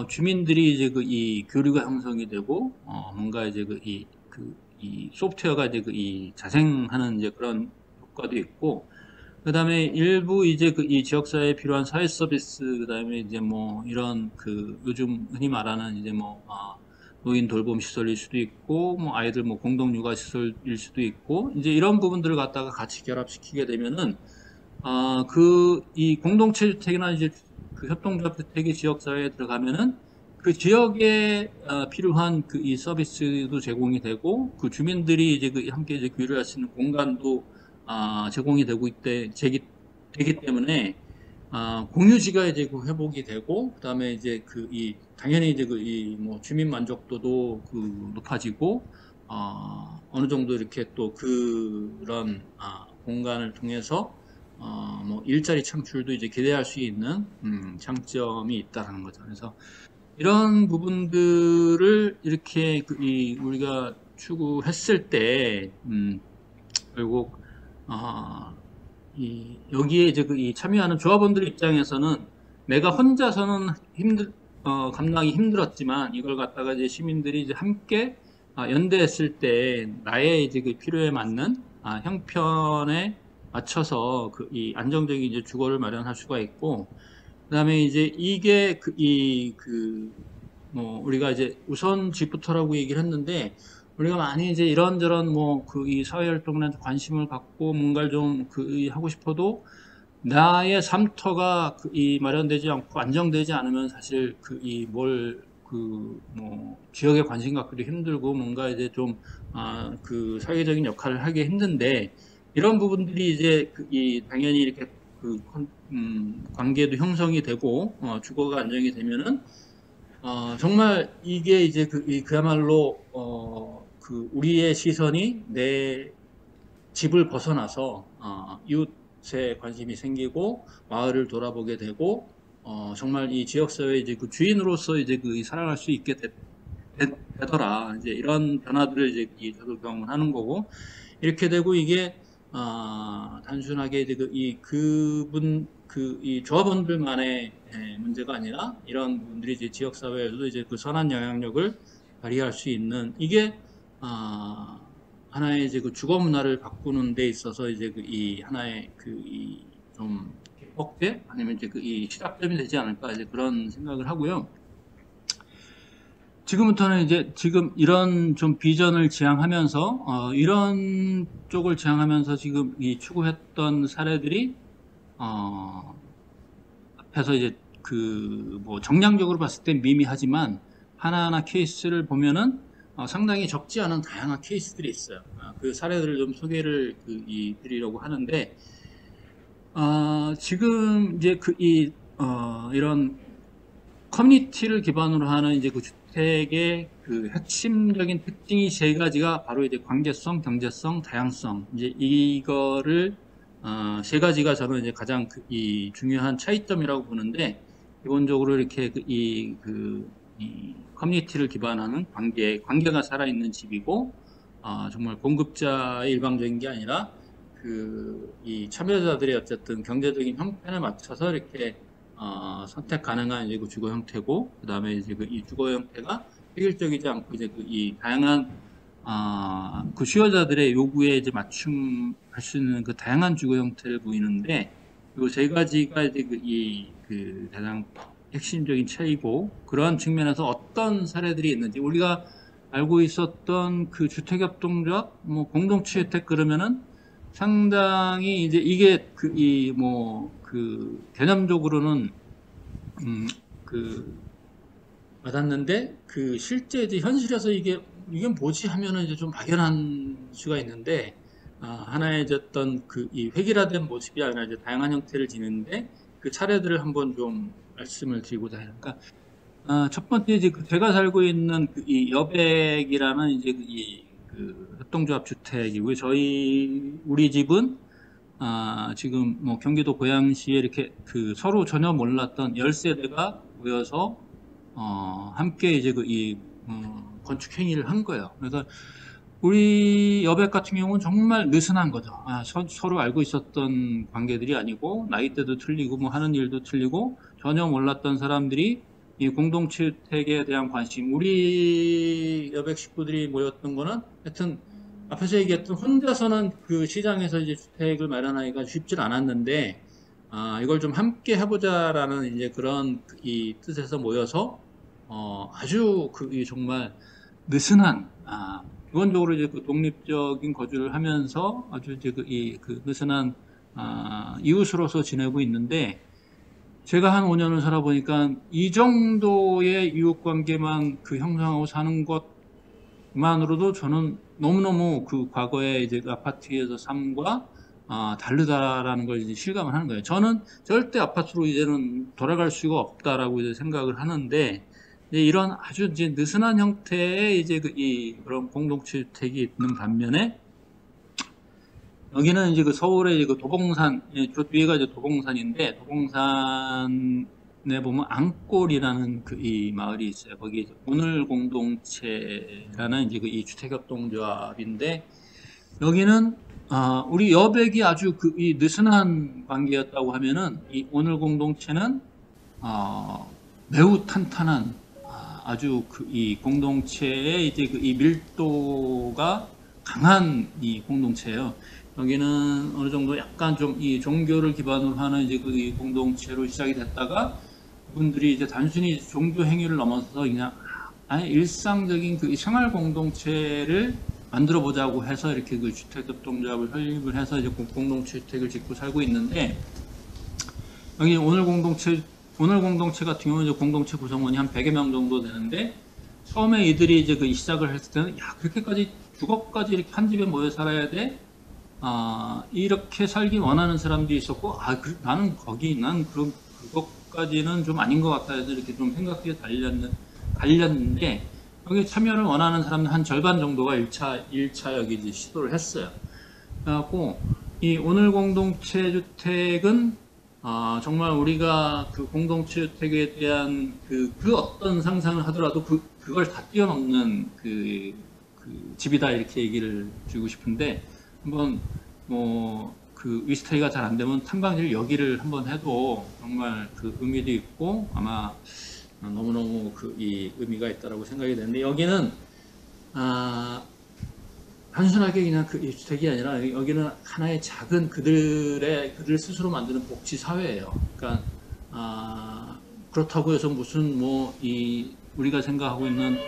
주민들이 이제 이 교류가 형성이 되고 뭔가 이제 이 소프트웨어가 이제 이 자생하는 이제 그런 효과도 있고, 그 다음에 일부 이제 이 지역사회에 필요한 사회 서비스, 그 다음에 이제 뭐 이런 요즘 흔히 말하는 이제 노인 돌봄 시설일 수도 있고, 뭐 아이들 뭐 공동 육아 시설일 수도 있고, 이제 이런 부분들을 갖다가 같이 결합시키게 되면은, 이 공동체 주택이나 이제 그 협동조합 주택이 지역사회에 들어가면은 그 지역에 필요한 이 서비스도 제공이 되고, 그 주민들이 이제 함께 이제 교류할 수 있는 공간도 제공이 되기 때문에 공유지가 이제 회복이 되고, 그다음에 이제 당연히 이제 뭐 주민 만족도도 높아지고, 어느 정도 이렇게 또 그런 공간을 통해서 뭐 일자리 창출도 이제 기대할 수 있는 장점이 있다는 거죠. 그래서 이런 부분들을 이렇게 우리가 추구했을 때 결국 여기에 이제 이 참여하는 조합원들 입장에서는 내가 혼자서는 감당이 힘들었지만 이걸 갖다가 이제 시민들이 이제 함께 연대했을 때 나의 이제 필요에 맞는 형편에 맞춰서 이 안정적인 이제 주거를 마련할 수가 있고, 그다음에 이제 이게 뭐 우리가 이제 우선 집부터라고 얘기를 했는데, 우리가 많이 이제 이런저런 이 사회활동에 관심을 갖고 뭔가를 좀 하고 싶어도 나의 삶터가 마련되지 않고 안정되지 않으면 사실 지역에 관심 갖기도 힘들고 뭔가 이제 좀 사회적인 역할을 하기 힘든데, 이런 부분들이 이제 당연히 이렇게 관계도 형성이 되고 주거가 안정이 되면은 정말 이게 이제 그야말로 우리의 시선이 내 집을 벗어나서 이웃에 관심이 생기고 마을을 돌아보게 되고 정말 이 지역사회 이제 주인으로서 이제 살아갈 수 있게 되더라. 이제 이런 변화들을 이제 저도 경험하는 거고, 이렇게 되고 이게 단순하게 이제 이 조합원들만의 문제가 아니라 이런 분들이 이제 지역사회에서도 이제 선한 영향력을 발휘할 수 있는, 이게 하나의 이제 주거 문화를 바꾸는 데 있어서 이제 이 하나의 좀 기폭제 아니면 이제 이 시작점이 되지 않을까, 이제 그런 생각을 하고요. 지금부터는 이제 지금 이런 좀 비전을 지향하면서 이런 쪽을 지향하면서 지금 이 추구했던 사례들이 앞에서 이제 뭐 정량적으로 봤을 땐 미미하지만 하나하나 케이스를 보면은 상당히 적지 않은 다양한 케이스들이 있어요. 그 사례들을 좀 소개를 드리려고 하는데, 지금 이제 이런 커뮤니티를 기반으로 하는 이제 주택의 핵심적인 특징이 세 가지가 바로 이제 관계성, 경제성, 다양성, 이제 이거를 세 가지가 저는 이제 가장 중요한 차이점이라고 보는데, 기본적으로 이렇게 이 커뮤니티를 기반하는 관계가 살아있는 집이고, 정말 공급자의 일방적인 게 아니라 이 참여자들의 어쨌든 경제적인 형편에 맞춰서 이렇게 선택 가능한 이제 주거 형태고, 그 다음에 이제 이 주거 형태가 획일적이지 않고 이제 이 다양한 수요자들의 요구에 이제 맞춤할 수 있는 다양한 주거 형태를 보이는데, 이 세 가지가 이제 가장 핵심적인 차이고, 그러한 측면에서 어떤 사례들이 있는지, 우리가 알고 있었던 주택협동조합, 뭐 공동체 주택 그러면은 상당히 이제 이게 개념적으로는 와닿는데, 실제 이제 현실에서 이게 뭐지 하면은 이제 좀 막연한 수가 있는데, 하나의 어떤 이 획일화된 모습이 아니라 이제 다양한 형태를 지니는데, 그 차례들을 한번 좀 말씀을 드리고자 해요. 그러니까 첫 번째 이제 제가 살고 있는 이 여백이라는 이제 협동조합 주택이고요. 우리 집은 지금 뭐 경기도 고양시에 이렇게 서로 전혀 몰랐던 10세대가 모여서 함께 이제 건축 행위를 한 거예요. 그래서 우리 여백 같은 경우는 정말 느슨한 거죠. 서로 알고 있었던 관계들이 아니고 나이대도 틀리고 뭐 하는 일도 틀리고 전혀 몰랐던 사람들이 이 공동주택에 대한 관심, 우리 여백 식구들이 모였던 거는 하여튼 앞에서 얘기했던 혼자서는 그 시장에서 이제 주택을 마련하기가 쉽지 않았는데 이걸 좀 함께 해보자라는 이제 그런 이 뜻에서 모여서 아주 이 정말 느슨한 기본적으로 이제 그 독립적인 거주를 하면서 아주 이제 그 느슨한 이웃으로서 지내고 있는데 제가 한 5년을 살아보니까 이 정도의 이웃 관계만 그 형성하고 사는 것만으로도 저는 너무너무 그 과거에 이제 아파트에서 삶과 다르다라는 걸 이제 실감을 하는 거예요. 저는 절대 아파트로 이제는 돌아갈 수가 없다라고 이제 생각을 하는데 이런 아주 이제 느슨한 형태의 이제 그런 공동체 주택이 있는 반면에 여기는 이제 그 서울의 이제 그 도봉산, 저 뒤에가 이제 도봉산인데 도봉산에 보면 앙골이라는 이 마을이 있어요. 거기 이제 오늘 공동체라는 이제 이 주택협동조합인데 여기는 우리 여백이 아주 이 느슨한 관계였다고 하면은 이 오늘 공동체는 매우 탄탄한 아주 이 공동체의 이제 이 밀도가 강한 이 공동체예요. 여기는 어느 정도 약간 좀 이 종교를 기반으로 하는 이제 이 공동체로 시작이 됐다가 그분들이 이제 단순히 종교 행위를 넘어서서 그냥 아예 일상적인 그 생활 공동체를 만들어 보자고 해서 이렇게 그 주택협동조합을 설립을 해서 이제 공동체 주택을 짓고 살고 있는데 여기 오늘 공동체 같은 경우는 이제 공동체 구성원이 한 100여 명 정도 되는데 처음에 이들이 이제 시작을 했을 때는 야 그렇게까지 주거까지 이렇게 한 집에 모여 살아야 돼? 이렇게 살기 원하는 사람들이 있었고 나는 난 그것까지는 좀 아닌 것 같아 해서 이렇게 좀 생각이 달렸는데 여기 참여를 원하는 사람들 한 절반 정도가 1차 여기 이제 시도를 했어요. 그래갖고 이 오늘 공동체 주택은 정말 우리가 그 공동체 주택에 대한 그 어떤 상상을 하더라도 그걸 다 뛰어넘는 그 집이다 이렇게 얘기를 드리고 싶은데 한번 그 위스테이가 잘 안 되면 탐방지를 여기를 한번 해도 정말 그 의미도 있고 아마 너무너무 이 의미가 있다라고 생각이 되는데 여기는 단순하게 그냥 이 주택이 아니라 여기는 하나의 작은 그들 스스로 만드는 복지 사회예요. 그러니까 그렇다고 해서 무슨 우리가 생각하고 있는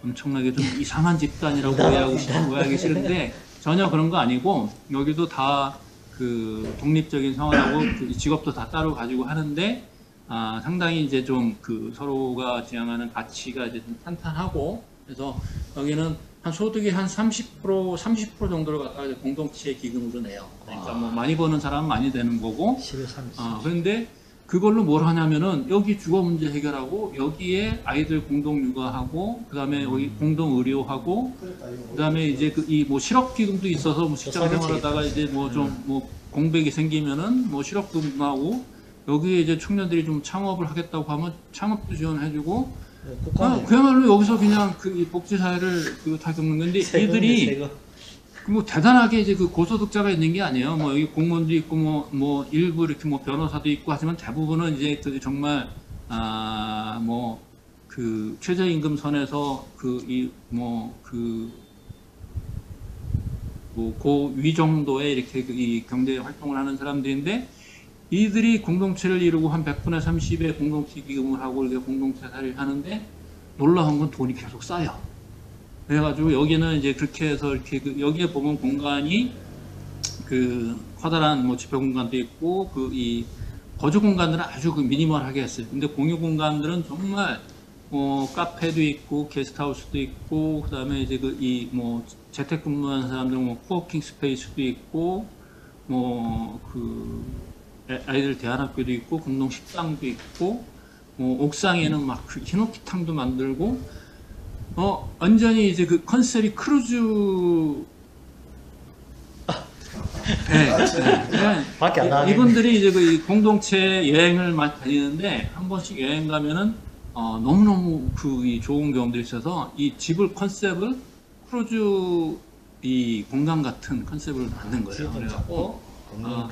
엄청나게 좀 이상한 집단이라고 오해하기 싫은데 전혀 그런 거 아니고 여기도 다 그 독립적인 생활하고 그 직업도 다 따로 가지고 하는데 상당히 이제 좀 그 서로가 지향하는 가치가 이제 좀 탄탄하고 그래서 여기는 한 소득이 한 30% 정도를 갖다가 이제 공동체 기금으로 내요. 그러니까 많이 버는 사람은 많이 되는 거고. 10에 30. 그런데 그걸로 뭘 하냐면은 여기 주거 문제 해결하고 여기에 아이들 공동 육아하고 그다음에 여기 공동 의료하고 그다음에 이제 실업 기금도 있어서 직장 생활하다가 이제 공백이 생기면은 실업금하고 여기에 이제 청년들이 좀 창업을 하겠다고 하면 창업도 지원해주고 그야말로 여기서 그냥 이 복지사회를 다 겪는 건데 이들이 대단하게 이제 고소득자가 있는 게 아니에요. 여기 공무원도 있고 일부 이렇게 변호사도 있고 하지만 대부분은 이제 정말 최저임금 선에서 고위 정도의 이렇게 이 경제 활동을 하는 사람들인데 이들이 공동체를 이루고 한 100분의 30의 공동체 기금을 하고 이렇게 공동체 살이를 하는데 놀라운 건 돈이 계속 쌓여. 그래가지고 여기는 이제 그렇게 해서 이렇게 여기에 보면 공간이 커다란 집회 공간도 있고 이 거주 공간들은 아주 미니멀하게 했어요. 근데 공유 공간들은 정말 카페도 있고 게스트하우스도 있고 그다음에 이제 재택근무하는 사람들 코워킹 스페이스도 있고 아이들 대안학교도 있고 공동 식당도 있고 옥상에는 막 히노키탕도 만들고 완전히 이제 컨셉이 크루즈. 밖에 안 나가겠네. 이분들이 이제 공동체 여행을 많이 다니는데 한 번씩 여행 가면은 너무너무 이 좋은 경험들이 있어서 이 집을 컨셉을 크루즈 이 공간 같은 컨셉을 만든 거예요. 지역을 그래갖고 잡고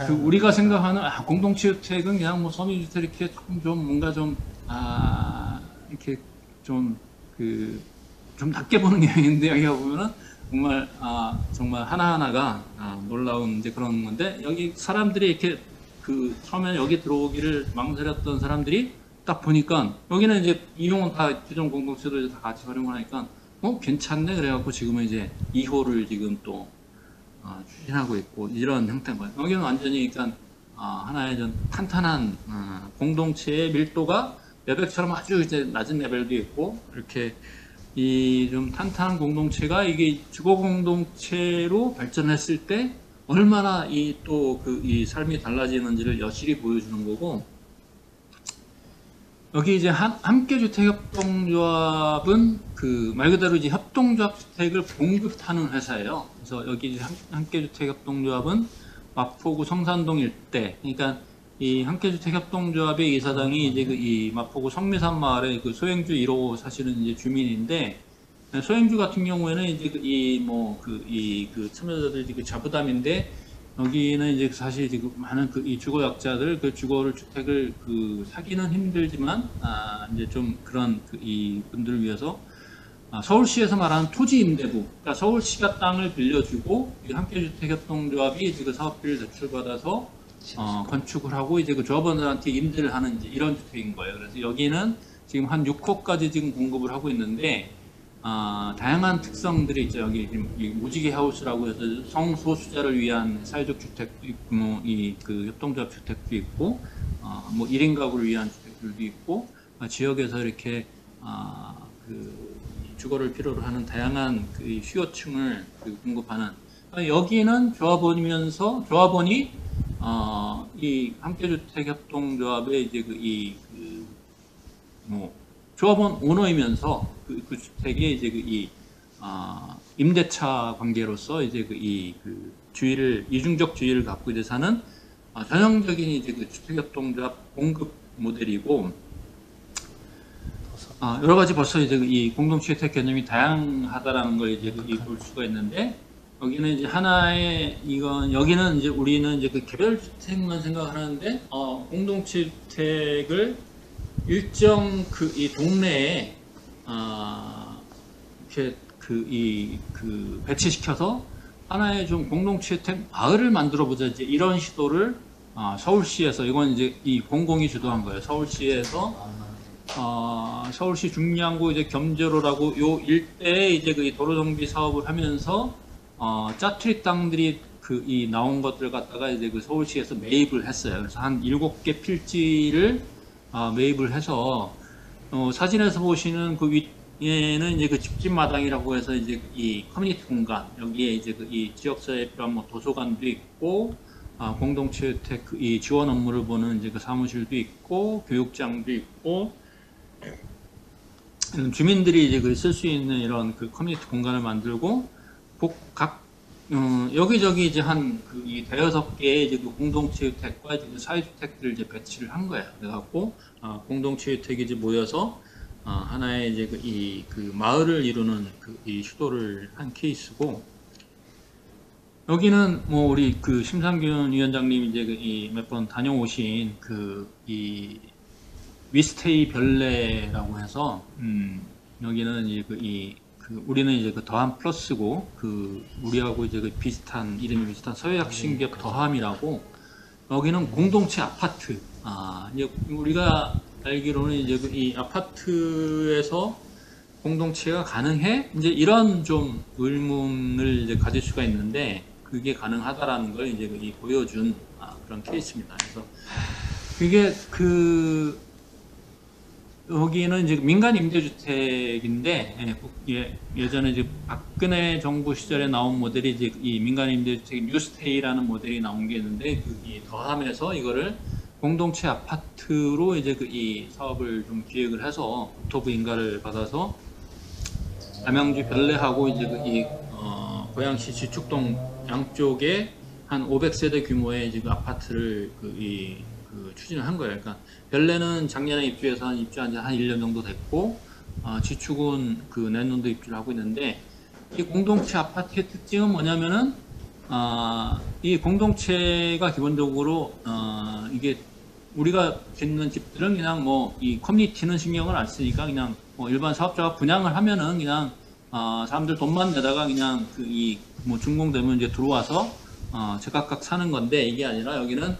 그 우리가 생각하는 공동주택은 그냥 뭐 서민주택 이렇게 좀 뭔가 좀 이렇게 좀 좀 낮게 보는 경향인데 여기가 보면은 정말 정말 하나하나가 놀라운 이제 그런 건데 여기 사람들이 이렇게 처음에 여기 들어오기를 망설였던 사람들이 딱 보니까 여기는 이제 이용은 다 기존 공동체도 이제 다 같이 활용을 하니까 괜찮네 그래갖고 지금은 이제 2호를 지금 또 추진하고 있고 이런 형태인 거예요. 여기는 완전히 그러니까 하나의 좀 탄탄한 공동체의 밀도가 레벨처럼 아주 이제 낮은 레벨도 있고 이렇게 이 좀 탄탄한 공동체가 이게 주거 공동체로 발전했을 때 얼마나 이 삶이 달라지는지를 여실히 보여주는 거고 여기 이제 함께주택협동조합은 말 그대로 이제 협동조합 주택을 공급하는 회사예요. 그래서 여기 이제 함께주택협동조합은 마포구 성산동 일대, 그러니까 이 함께주택협동조합의 이사장이 이제 이 마포구 성미산 마을의 소행주 1호 사실은 이제 주민인데 소행주 같은 경우에는 이제 참여자들이 자부담인데 여기는 이제 사실 지금 많은 이 주거약자들 주거를 주택을 사기는 힘들지만 이제 좀 그런 이 분들을 위해서 서울시에서 말하는 토지 임대부, 그러니까 서울시가 땅을 빌려주고 함께주택협동조합이 이제 사업비를 대출받아서 건축을 하고 이제 조합원들한테 임대를 하는 이제 이런 주택인 거예요. 그래서 여기는 지금 한 6호까지 지금 공급을 하고 있는데 다양한 특성들이 있죠. 여기 무지개 하우스라고 해서 성소수자를 위한 사회적 주택도 있고, 협동조합 주택도 있고, 1인 가구를 위한 주택들도 있고, 지역에서 이렇게 주거를 필요로 하는 다양한 수요층을 공급하는. 여기는 조합원이 이 함께주택협동조합의 이제 조합원 오너이면서 그 주택의 이제 임대차 관계로서 이제 이중적 주의를 갖고 이제 사는 전형적인 이제 주택협동조합 공급 모델이고 여러 가지 벌써 이제 이 공동주택 개념이 다양하다라는 걸 이제 볼 수가 있는데 여기는 이제 여기는 이제 우리는 이제 개별주택만 생각하는데 공동주택을 일정 이 동네에 이렇게 배치시켜서 하나의 좀 공동주택 마을을 만들어 보자 이제 이런 시도를 서울시에서 이건 이제 이 공공이 주도한 거예요. 서울시에서 서울시 중량구 이제 겸재로라고 요 일대에 이제 도로 정비 사업을 하면서 짜투리 땅들이 나온 것들 갖다가 이제 서울시에서 매입을 했어요. 그래서 한 7개 필지를 매입을 해서 사진에서 보시는 위에는 이제 집집 마당이라고 해서 이제 이 커뮤니티 공간 여기에 이제 이 지역사회에 필요한 도서관도 있고 공동체 주택 이 지원 업무를 보는 이제 사무실도 있고 교육장도 있고 주민들이 이제 쓸 수 있는 이런 커뮤니티 공간을 만들고 여기저기 이제 이 대여섯 개의 이제 공동체 주택과 이제 사회주택들을 이제 배치를 한 거예요. 그래갖고 공동체 주택이 이제 모여서 하나의 이제 마을을 이루는 이 시도를 한 케이스고 여기는 우리 심상균 위원장님 이제 몇 번 다녀오신 이 위스테이 별내라고 해서 여기는 이제 우리는 이제 더함 플러스고 우리하고 이제 비슷한 이름이 비슷한 서해학신기업 더함이라고 여기는 공동체 아파트 이제 우리가 알기로는 이제 이 아파트에서 공동체가 가능해 이제 이런 좀 의문을 이제 가질 수가 있는데 그게 가능하다라는 걸 이제 보여준 그런 케이스입니다. 그래서 그게 여기는 이제 민간 임대주택인데 예전에 이제 박근혜 정부 시절에 나온 모델이 이제 이 민간 임대주택 뉴스테이라는 모델이 나온 게 있는데 이 더함에서 이거를 공동체 아파트로 이제 이 사업을 좀 기획을 해서 국토부 인가를 받아서 남양주 별내하고 이제 이 고양시 지축동 양쪽에 한 500세대 규모의 지금 아파트를 그 추진을 한 거예요. 그러니까 별내는 작년에 입주해서 입주한 지 한 1년 정도 됐고, 지축은 그 내년도 입주를 하고 있는데, 이 공동체 아파트의 특징은 뭐냐면은, 이 공동체가 기본적으로, 이게 우리가 짓는 집들은 그냥 뭐 이 커뮤니티는 신경을 안 쓰니까 그냥 뭐 일반 사업자가 분양을 하면은 그냥 사람들 돈만 내다가 그냥 그 이 뭐 준공되면 이제 들어와서 제각각 사는 건데, 이게 아니라 여기는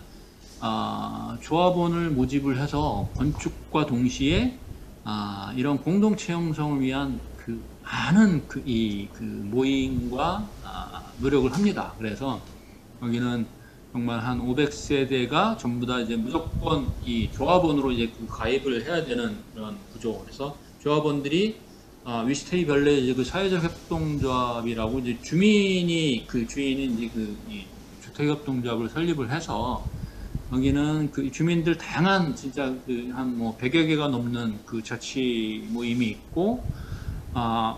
조합원을 모집을 해서 건축과 동시에 이런 공동체 형성을 위한 그 많은 그 모임과 노력을 합니다. 그래서 여기는 정말 한 500세대가 전부 다 이제 무조건 이 조합원으로 이제 그 가입을 해야 되는 그런 구조. 그래서 조합원들이 위스테이 별내 이제 그 사회적 협동조합이라고 이제 주민이 그 주인이 이제 이 주택협동조합을 설립을 해서 여기는 그 주민들 다양한 진짜 그 한 뭐 100여 개가 넘는 그 자치 모임이 있고,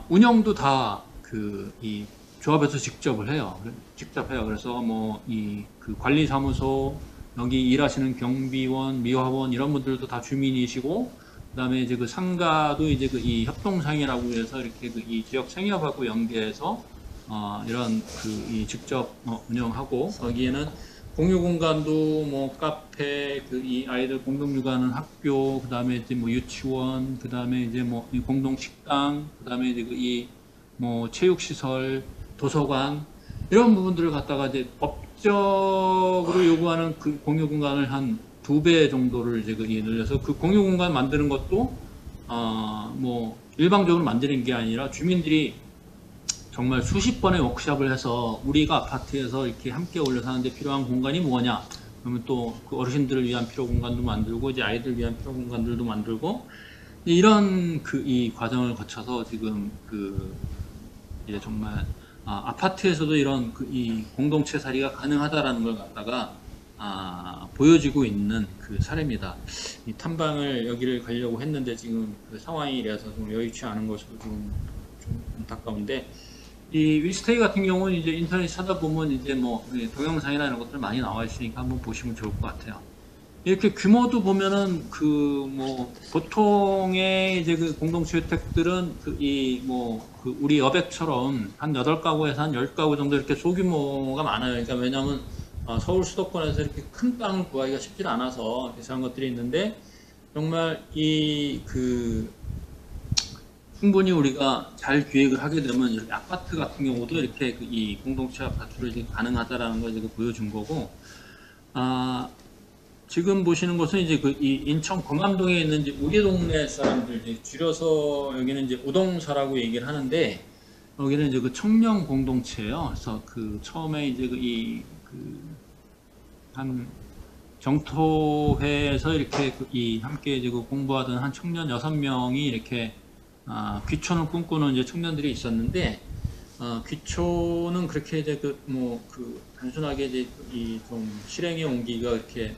운영도 다 그 이 조합에서 직접 해요. 그래서 뭐 이 그 관리사무소, 여기 일하시는 경비원, 미화원 이런 분들도 다 주민이시고, 그다음에 이제 그 상가도 이제 그 이 협동상이라고 해서 이렇게 그 이 지역 생협하고 연계해서 이런 그 이 직접 운영하고, 여기에는 공유 공간도 뭐 카페, 그 이 아이들 공동 육아하는 학교, 그다음에 이제 뭐 유치원, 그다음에 이제 뭐 이 공동 식당, 그다음에 이제 그 이 뭐 체육 시설, 도서관 이런 부분들을 갖다가 이제 법적으로 요구하는 그 공유 공간을 한 2배 정도를 이제 그 늘려서 그 공유 공간 만드는 것도 뭐 일방적으로 만드는 게 아니라 주민들이 정말 수십 번의 워크숍을 해서 우리가 아파트에서 이렇게 함께 어울려 사는데 필요한 공간이 뭐냐, 그러면 또 그 어르신들을 위한 필요 공간도 만들고 이제 아이들 위한 필요 공간들도 만들고, 이런 그 이 과정을 거쳐서 지금 그 이제 정말 아파트에서도 이런 그 이 공동체 살이가 가능하다라는 걸 갖다가 보여지고 있는 그 사례입니다. 이 탐방을 여기를 가려고 했는데 지금 그 상황이 이래서 좀 여의치 않은 것으로 좀 안타까운데, 이 위스테이 같은 경우는 이제 인터넷 찾아보면 이제 뭐 동영상이나 이런 것들 많이 나와 있으니까 한번 보시면 좋을 것 같아요. 이렇게 규모도 보면은 그 뭐 보통의 이제 그 공동체 주택들은 그 이 뭐 그 우리 여백처럼 한 8가구에서 한 10가구 정도 이렇게 소규모가 많아요. 그러니까 왜냐하면 서울 수도권에서 이렇게 큰 땅을 구하기가 쉽지 않아서 이렇게 그런 것들이 있는데, 정말 이 그 충분히 우리가 잘 기획을 하게 되면 이렇게 아파트 같은 경우도 이렇게 그 이 공동체 아파트로 이제 가능하다라는 걸 지금 보여준 거고, 지금 보시는 것은 이제 그 이 인천 광암동에 있는 이제 우리 동네 사람들, 이제 줄여서 여기는 이제 우동사라고 얘기를 하는데, 여기는 이제 그 청년 공동체예요. 그래서 그 처음에 이제 한 정토회에서 이렇게 이 함께 이제 그 공부하던 한 청년 6명이 이렇게 귀촌을 꿈꾸는 이제 청년들이 있었는데, 귀촌은 그렇게 이제 단순하게 이제 이 좀 실행에 옮기기가 이렇게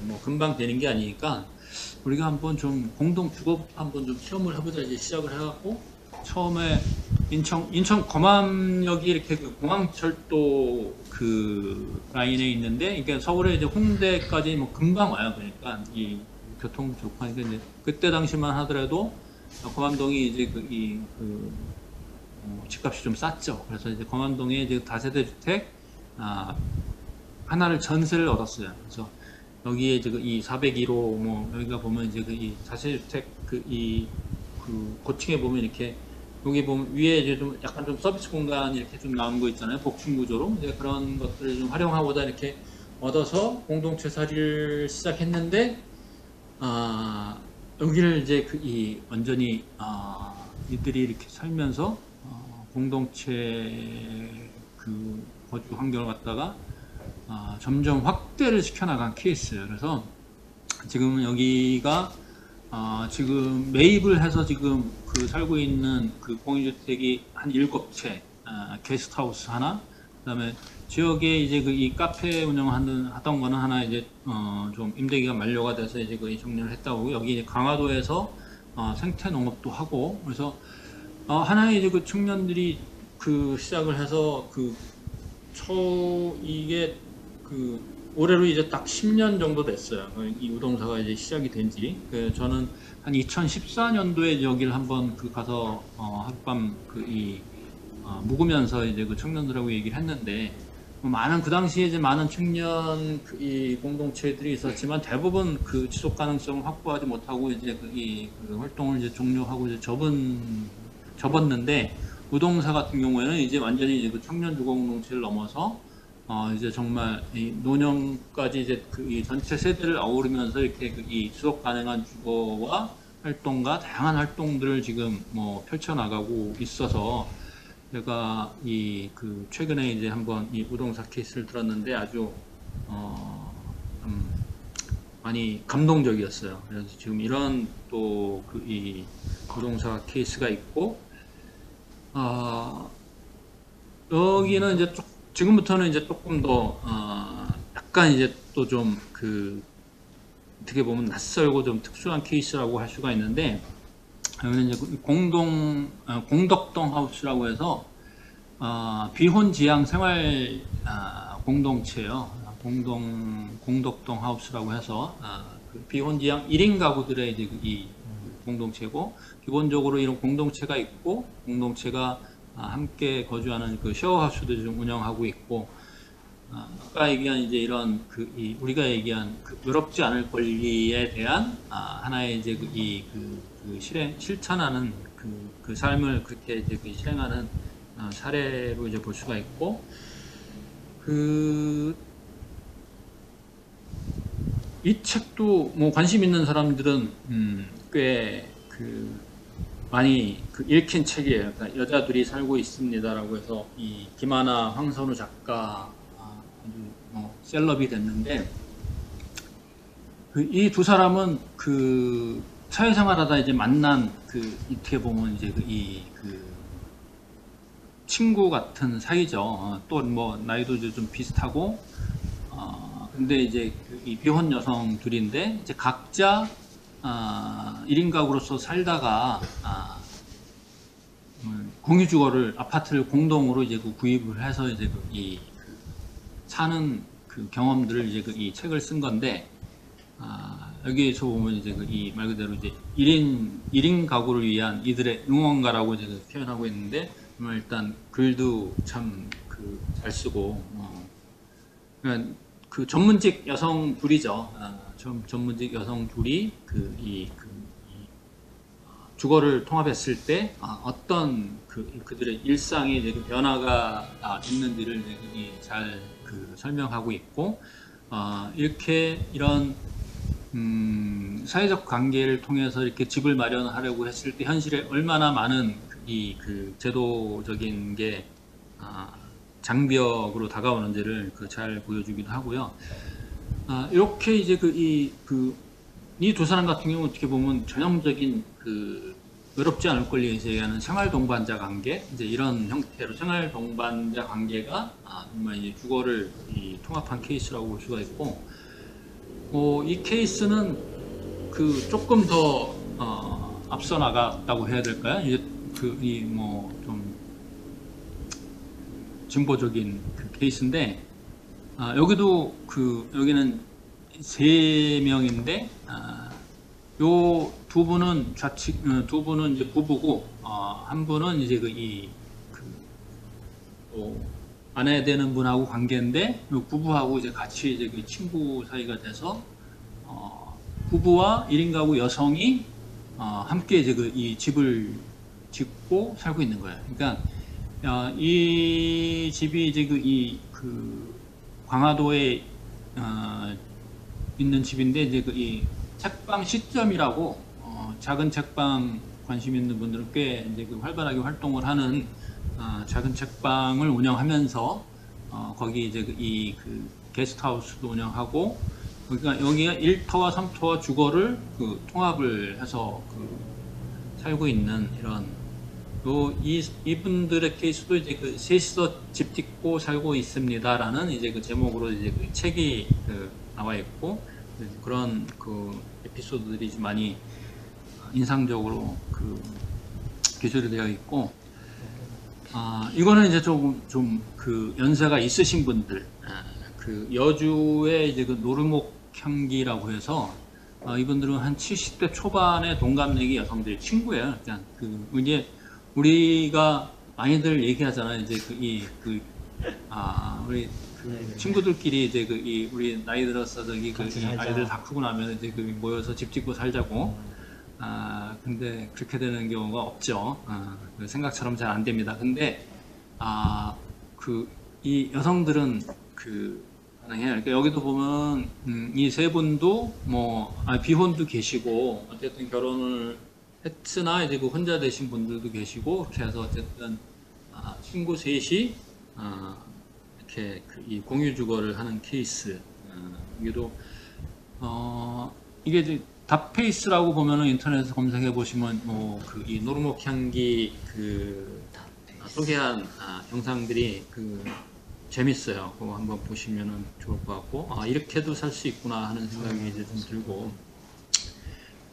뭐 금방 되는 게 아니니까 우리가 한번 좀 공동 주거부터 한번 좀 시험을 해보자 이제 시작을 해갖고, 처음에 인천 검암역이 이렇게 그 공항철도 그 라인에 있는데, 이게 서울에 이제 홍대까지 뭐 금방 와요. 그러니까 이 교통 좋고 하니까 이제 그때 당시만 하더라도 검암동이 이제 집값이 좀 쌌죠. 그래서 이제 검암동에 이제 다세대 주택 하나를 전세를 얻었어요. 그래서 여기에 이제 이 401호 뭐 여기가 보면 이제 이 다세대 주택 고층에 보면 이렇게 여기 보면 위에 이제 좀 약간 좀 서비스 공간이 이렇게 좀 나온 거 있잖아요. 복층 구조로 이제 그런 것들을 좀 활용하고자 이렇게 얻어서 공동체 살이를 시작했는데, 여기를 이제 완전히 이들이 이렇게 살면서 공동체 그 거주 환경을 갖다가 점점 확대를 시켜나간 케이스예요. 그래서 지금 여기가 지금 매입을 해서 지금 살고 있는 그 공유주택이 한 7채, 게스트하우스 하나, 그다음에 지역에 이제 이 카페 운영하던 거는 하나 이제 좀 임대기가 만료가 돼서 이제 정리를 했다고. 여기 이제 강화도에서 생태 농업도 하고, 그래서 하나의 이제 그 청년들이 시작을 해서 이게 올해로 이제 딱 10년 정도 됐어요. 이 우동사가 이제 시작이 된 지. 저는 한 2014년도에 여기를 한번 가서 하룻밤 묵으면서 이제 그 청년들하고 얘기를 했는데, 그 당시에 이제 많은 청년 이 공동체들이 있었지만 대부분 그 지속 가능성을 확보하지 못하고 이제 그 활동을 이제 종료하고 이제 접었는데, 우동사 같은 경우에는 이제 완전히 이제 그 청년 주거 공동체를 넘어서 이제 정말 이 노년까지 이제 이 전체 세대를 어우르면서 이렇게 이 지속 가능한 주거와 활동과 다양한 활동들을 지금 뭐 펼쳐나가고 있어서, 제가 최근에 이제 한번 이 우동사 케이스를 들었는데 아주 많이 감동적이었어요. 그래서 지금 이런 또 이 우동사 케이스가 있고, 여기는 이제 지금부터는 이제 조금 더 약간 이제 또 좀 어떻게 보면 낯설고 좀 특수한 케이스라고 할 수가 있는데, 여기는 이제 공덕동 하우스라고 해서 비혼 지향 생활 공동체요. 공덕동 하우스라고 해서 비혼 지향 1인 가구들의 이제 이 공동체고, 기본적으로 이런 공동체가 있고, 공동체가 함께 거주하는 그 쉐어하우스도 좀 운영하고 있고, 아까 얘기한 이제 이런 우리가 얘기한 외롭지 않을 권리에 대한 하나의 이제 실천하는 그 삶을 그렇게 이제 실행하는 사례로 이제 볼 수가 있고, 이 책도 뭐 관심 있는 사람들은 꽤 많이 읽힌 책이에요. 그러니까 여자들이 살고 있습니다라고 해서 이 김하나 황선우 작가 아주 셀럽이 됐는데, 이 두 사람은 사회생활하다 이제 만난 어떻게 보면 이제 친구 같은 사이죠. 또 뭐 나이도 좀 비슷하고, 근데 이제 이 비혼 여성 둘인데 이제 각자 1인 가구로서 살다가 공유주거를 아파트를 공동으로 이제 구입을 해서 이제 사는 경험들을 이제 이 책을 쓴 건데, 여기에서 보면 이제 이 말 그대로 이제 1인 가구를 위한 이들의 응원가라고 이제 표현하고 있는데, 일단 글도 참 잘 쓰고, 그러니까 전문직 여성 둘이죠. 전문직 여성 둘이 주거를 통합했을 때 어떤 그들의 일상에 이제 변화가 있는지를 이제 잘 설명하고 있고, 이렇게 이런 사회적 관계를 통해서 이렇게 집을 마련하려고 했을 때 현실에 얼마나 많은 제도적인 게 장벽으로 다가오는지를 잘 보여주기도 하고요. 이렇게 이제 이 두 사람 같은 경우 어떻게 보면 전형적인 외롭지 않을 권리에 얘기하는 생활 동반자 관계, 이제 이런 형태로 생활 동반자 관계가 정말 이제 주거를 통합한 케이스라고 볼 수가 있고, 이 케이스는 조금 더 앞서 나갔다고 해야 될까요? 이제 좀 진보적인 케이스인데, 여기도 여기는 3명인데, 요 두 분은 두 분은 이제 부부고, 한 분은 이제 아내 되는 분하고 관계인데, 요 부부하고 이제 같이 이제 친구 사이가 돼서, 부부와 1인 가구 여성이 함께 이제 이 집을 짓고 살고 있는 거예요. 그러니까 이 집이 이제 광화도에 있는 집인데, 이제 이 책방 시점이라고 작은 책방 관심 있는 분들은 꽤 이제 활발하게 활동을 하는 작은 책방을 운영하면서 거기 이제 게스트하우스도 운영하고, 그러니까 여기가 1터와 3터와 주거를 통합을 해서 살고 있는 이런 이분들의 케이스도 이제 셋이서 집 짓고 살고 있습니다라는 이제 제목으로 이제 책이 나와 있고, 그런 에피소드들이 좀 많이 인상적으로 기술이 되어 있고, 이거는 이제 조금 좀 연세가 있으신 분들, 그 여주의 이제 그 노르목 향기라고 해서 이분들은 한 70대 초반의 동갑내기 여성들의 친구예요. 그냥 이제 우리가 많이들 얘기하잖아요. 이제 우리 친구들끼리 이제 우리 나이 들어서 이 아이들 다 크고 나면 이제 모여서 집 짓고 살자고. 근데 그렇게 되는 경우가 없죠. 생각처럼 잘 안 됩니다. 근데 이 여성들은 가능해요. 그러니까 여기도 보면 이 세 분도 비혼도 계시고 어쨌든 결혼을 했으나 이제 혼자 되신 분들도 계시고 이렇게 해서 어쨌든 친구 셋이 이렇게 이 공유 주거를 하는 케이스. 이게 이제 닷페이스라고 보면은 인터넷에서 검색해 보시면 이 노르목 향기 소개한 영상들이 재밌어요. 그거 한번 보시면은 좋을 것 같고 이렇게도 살 수 있구나 하는 생각이 이제 좀 들고,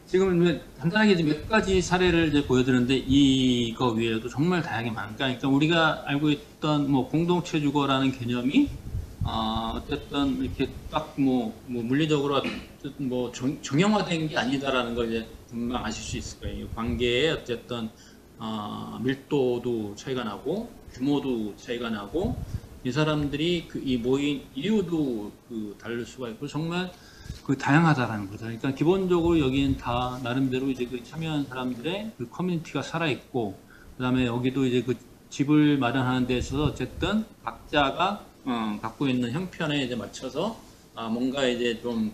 지금 간단하게 이제 몇 가지 사례를 이제 보여드렸는데 이거 외에도 정말 다양하게 많으니까, 그러니까 우리가 알고 있던 공동체 주거라는 개념이 어쨌든 이렇게 딱 물리적으로 정형화된 게 아니다라는 걸 이제 금방 아실 수 있을 거예요. 관계의 어쨌든 밀도도 차이가 나고 규모도 차이가 나고 이 사람들이 이 모인 이유도 다를 수가 있고 정말 다양하다라는 거죠. 그러니까 기본적으로 여기는 다 나름대로 이제 참여한 사람들의 커뮤니티가 살아 있고, 그다음에 여기도 이제 집을 마련하는 데 있어서 어쨌든 각자가 갖고 있는 형편에 이제 맞춰서 뭔가 이제 좀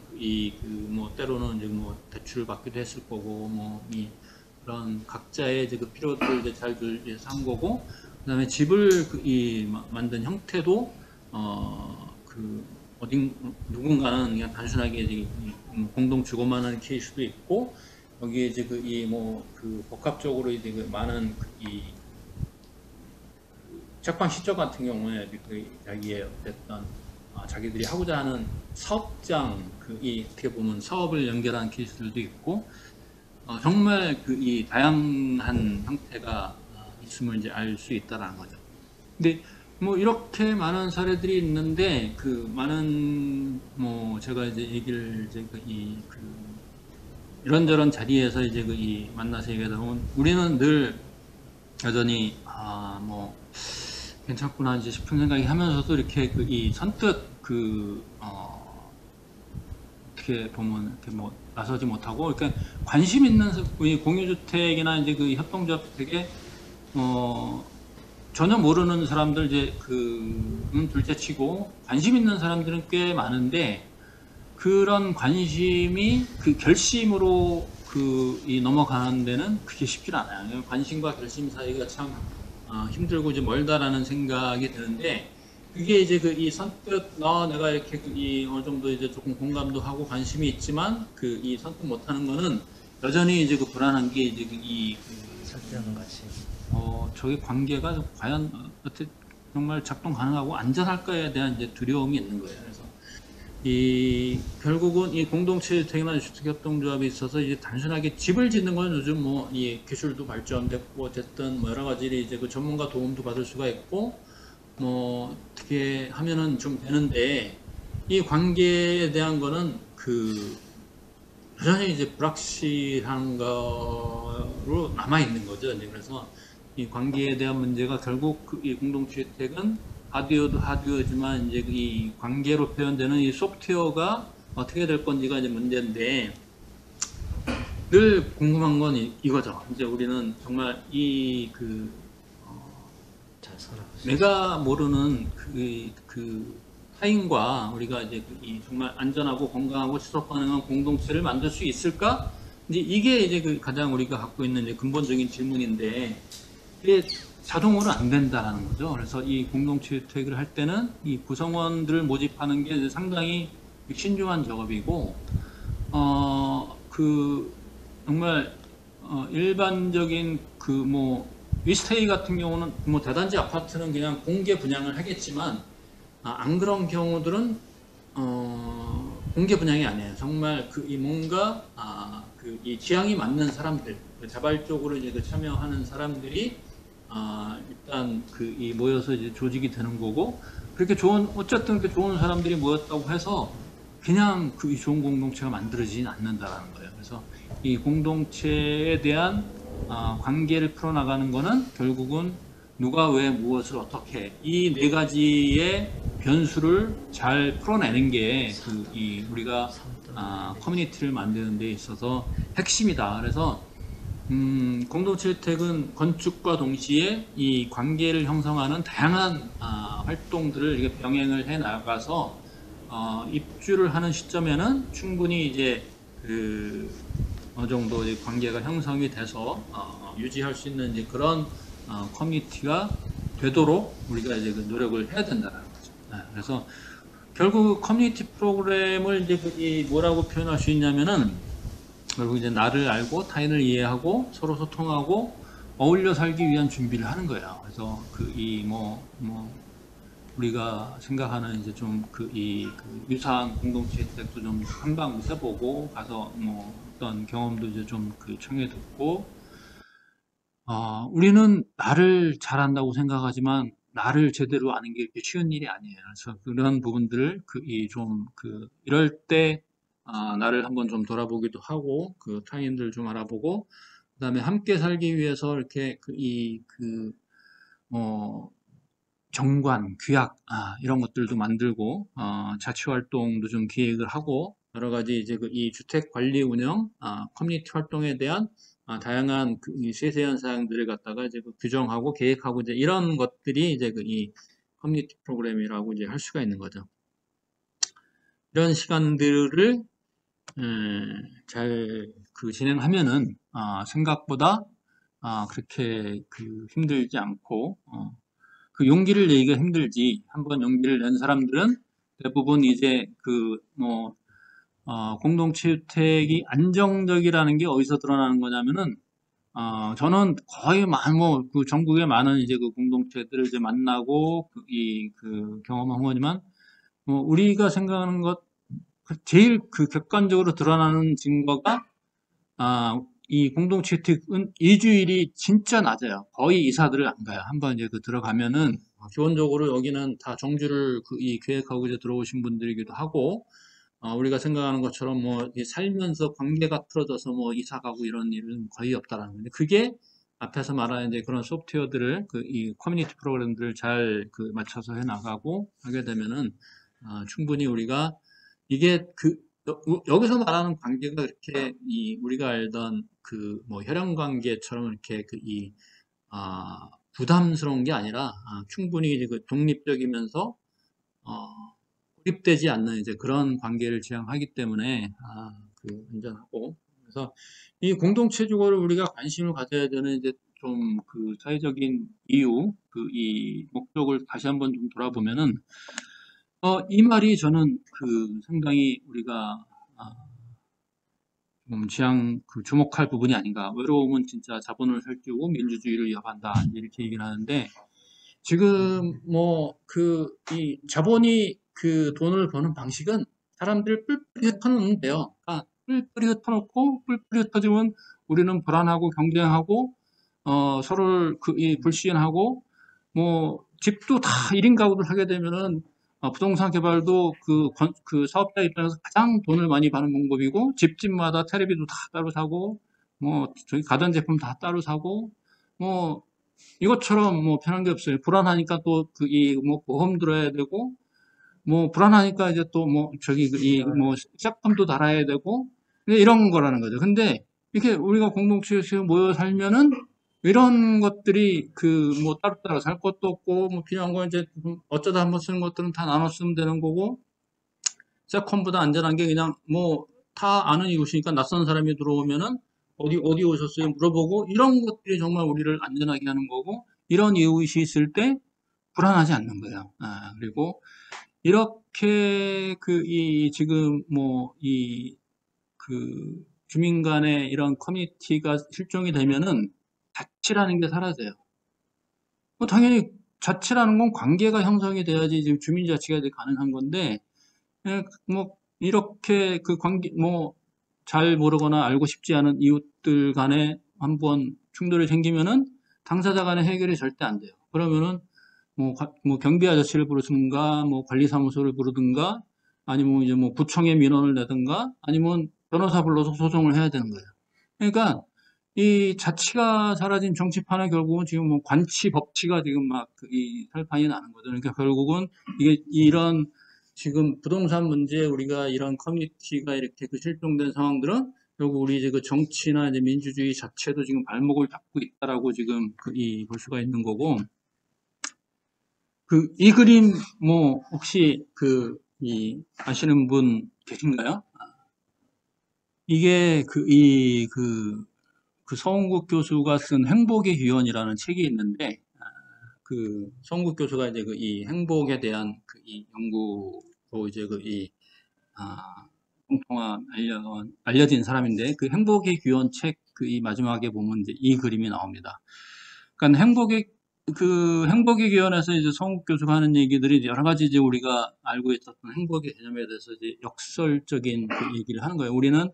때로는 이제 대출을 받기도 했을 거고 그런 각자의 이제 필요들을 이제 잘 위해서 한 거고, 그다음에 집을 만든 형태도 누군가는 그냥 단순하게 이제 공동 주거만 하는 케이스도 있고, 여기에 이제 복합적으로 이제 많은 책방 시적 같은 경우에 자기의 어쨌든 자기들이 하고자 하는 사업장 어떻게 보면 사업을 연결한 케이스들도 있고, 정말 이 다양한 형태가 있음을 이제 알 수 있다라는 거죠. 근데 이렇게 많은 사례들이 있는데 많은 제가 이제 얘기를 이제 이런저런 자리에서 이제 만나서 얘기하다 보면 우리는 늘 여전히 괜찮구나 이제 싶은 생각이 하면서도 이렇게 선뜻 어떻게 보면 이렇게 나서지 못하고, 그러니까 관심 있는 공유주택이나 이제 협동조합 되게 전혀 모르는 사람들 이제 둘째치고 관심 있는 사람들은 꽤 많은데, 그런 관심이 결심으로 넘어가는 데는 그게 쉽지 않아요. 관심과 결심 사이가 참 힘들고 이제 멀다라는 생각이 드는데, 그게 이제 이 선뜻 내가 이렇게 어느 정도 이제 조금 공감도 하고 관심이 있지만 이 선뜻 못하는 거는 여전히 이제 불안한 게 이제 설득하는 것이 저기 관계가 과연 어떻게 정말 작동 가능하고 안전할까에 대한 이제 두려움이 있는 거예요. 그래서 결국은 이 공동체 주택이나 주택협동조합에 있어서 이제 단순하게 집을 짓는 건 요즘 이 기술도 발전됐고 어쨌든 여러 가지 이제 전문가 도움도 받을 수가 있고 어떻게 하면은 좀 되는데, 이 관계에 대한 거는 여전히 이제 불확실한 거로 남아 있는 거죠. 이제 그래서 이 관계에 대한 문제가 결국 이 공동체 주택은 하드웨어도 하드웨어지만 이제 이 관계로 표현되는 이 소프트웨어가 어떻게 될 건지가 이제 문제인데, 늘 궁금한 건 이거죠. 이제 우리는 정말 잘 살아보세요. 내가 모르는 타인과 우리가 이제 정말 안전하고 건강하고 지속 가능한 공동체를 만들 수 있을까? 이제 이게 이제 가장 우리가 갖고 있는 이제 근본적인 질문인데, 이게 자동으로 안 된다라는 거죠. 그래서 이 공동체 주택을 할 때는 이 구성원들을 모집하는 게 이제 상당히 신중한 작업이고, 정말 일반적인 위스테이 같은 경우는 대단지 아파트는 그냥 공개 분양을 하겠지만, 안 그런 경우들은 공개 분양이 아니에요. 정말 뭔가 이 지향이 맞는 사람들, 자발적으로 이제 참여하는 사람들이 일단 모여서 이제 조직이 되는 거고, 그렇게 어쨌든 그렇게 좋은 사람들이 모였다고 해서 그냥 이 좋은 공동체가 만들어지진 않는다라는 거예요. 그래서 이 공동체에 대한 관계를 풀어나가는 거는 결국은 누가 왜 무엇을 어떻게 이 네 가지의 변수를 잘 풀어내는 게 우리가 커뮤니티를 만드는 데 있어서 핵심이다. 그래서 공동체 주택은 건축과 동시에 이 관계를 형성하는 다양한 활동들을 이렇게 병행을 해 나가서 입주를 하는 시점에는 충분히 이제 어느 정도 이제 관계가 형성이 돼서 유지할 수 있는 이제 그런 커뮤니티가 되도록 우리가 이제 노력을 해야 된다는 거죠. 그래서 결국 커뮤니티 프로그램을 이제 뭐라고 표현할 수 있냐면은 결국 이제 나를 알고 타인을 이해하고 서로 소통하고 어울려 살기 위한 준비를 하는 거예요. 그래서 우리가 생각하는 이제 좀 유사한 공동체 혜택도 좀 한방 해보고 가서 어떤 경험도 이제 좀 청해 듣고 우리는 나를 잘한다고 생각하지만 나를 제대로 아는 게 이렇게 쉬운 일이 아니에요. 그래서 그런 부분들을 이럴 때 나를 한번 좀 돌아보기도 하고 타인들 좀 알아보고 그다음에 함께 살기 위해서 이렇게 정관, 규약 이런 것들도 만들고 자치 활동도 좀 기획을 하고 여러 가지 이제 이 주택 관리 운영, 커뮤니티 활동에 대한 다양한 이 세세한 사항들을 갖다가 이제 규정하고 계획하고 이제 이런 것들이 이제 이 커뮤니티 프로그램이라고 이제 할 수가 있는 거죠. 이런 시간들을 잘 진행하면은 생각보다 그렇게 힘들지 않고 용기를 내기가 힘들지 한번 용기를 낸 사람들은 대부분 이제 공동체 주택이 안정적이라는 게 어디서 드러나는 거냐면은 저는 거의 전국에 많은 이제 공동체들을 이제 만나고 경험한 거지만 우리가 생각하는 것 제일 객관적으로 드러나는 증거가 이 공동체 주택은 이주율이 진짜 낮아요. 거의 이사들을 안 가요. 한번 이제 들어가면은 기본적으로 여기는 다 정주를 계획하고 이제 들어오신 분들이기도 하고 우리가 생각하는 것처럼 살면서 관계가 틀어져서 이사 가고 이런 일은 거의 없다라는 건데 그게 앞에서 말하는 이제 그런 소프트웨어들을 이 커뮤니티 프로그램들을 잘 맞춰서 해 나가고 하게 되면은 충분히 우리가 이게 여기서 말하는 관계가 그렇게 우리가 알던 혈연 관계처럼 이렇게 부담스러운 게 아니라 충분히 이제 독립적이면서 고립되지 않는 이제 그런 관계를 지향하기 때문에 안전하고 그래서 이 공동체 주거를 우리가 관심을 가져야 되는 이제 좀 사회적인 이유 이 목적을 다시 한번 좀 돌아보면은 이 말이 저는 상당히 우리가 좀 주목할 부분이 아닌가. 외로움은 진짜 자본을 살찌우고 민주주의를 위협한다. 이렇게 얘기를 하는데 지금 이 자본이 돈을 버는 방식은 사람들을 뿔뿔이 흩어놓으면 돼요. 그러니까 뿔뿔이 흩어놓고 뿔뿔이 흩어지면 우리는 불안하고 경쟁하고 서로를 불신하고 집도 다 1인 가구를 하게 되면은 부동산 개발도 사업자 입장에서 가장 돈을 많이 버는 방법이고 집마다 테레비도 다 따로 사고 저기 가전제품 다 따로 사고 이것처럼 편한 게 없어요. 불안하니까 또 보험 들어야 되고 불안하니까 이제 또 시작금도 달아야 되고 이런 거라는 거죠. 근데 이렇게 우리가 공동체에서 모여 살면은 이런 것들이 따로따로 살 것도 없고 필요한 거 이제 어쩌다 한번 쓰는 것들은 다 나눠 쓰면 되는 거고 세컨보다 안전한 게 그냥 다 아는 이웃이니까 낯선 사람이 들어오면은 어디 오셨어요 물어보고 이런 것들이 정말 우리를 안전하게 하는 거고 이런 이웃이 있을 때 불안하지 않는 거예요. 그리고 이렇게 지금 주민 간의 이런 커뮤니티가 실종이 되면은 자치라는 게 사라져요. 당연히 자치라는 건 관계가 형성이 돼야지 지금 주민자치가 가능한 건데 이렇게 관계 잘 모르거나 알고 싶지 않은 이웃들 간에 한번 충돌이 생기면은 당사자 간의 해결이 절대 안 돼요. 그러면은 뭐 경비 아저씨를 부르든가, 뭐 관리사무소를 부르든가, 아니면 이제 뭐 구청에 민원을 내든가, 아니면 변호사 불러서 소송을 해야 되는 거예요. 그러니까 이 자치가 사라진 정치판에 결국은 지금 뭐 관치 법치가 지금 막 이 살판이 나는 거죠. 그러니까 결국은 이게 이런 지금 부동산 문제에 우리가 이런 커뮤니티가 이렇게 그 실종된 상황들은 결국 우리 이제 그 정치나 이제 민주주의 자체도 지금 발목을 잡고 있다라고 지금 볼 수가 있는 거고, 이 그림 뭐 혹시 아시는 분 계신가요? 이게 서운국 교수가 쓴 행복의 기원이라는 책이 있는데, 서운국 교수가 이제 이 행복에 대한 이 연구로 이제 공통한 알려진 사람인데, 그 행복의 기원 책 이 마지막에 보면 이제 이 그림이 나옵니다. 그러니까 행복의 기원에서 이제 서운국 교수가 하는 얘기들이 여러 가지 이제 우리가 알고 있었던 행복의 개념에 대해서 이제 역설적인 그 얘기를 하는 거예요. 우리는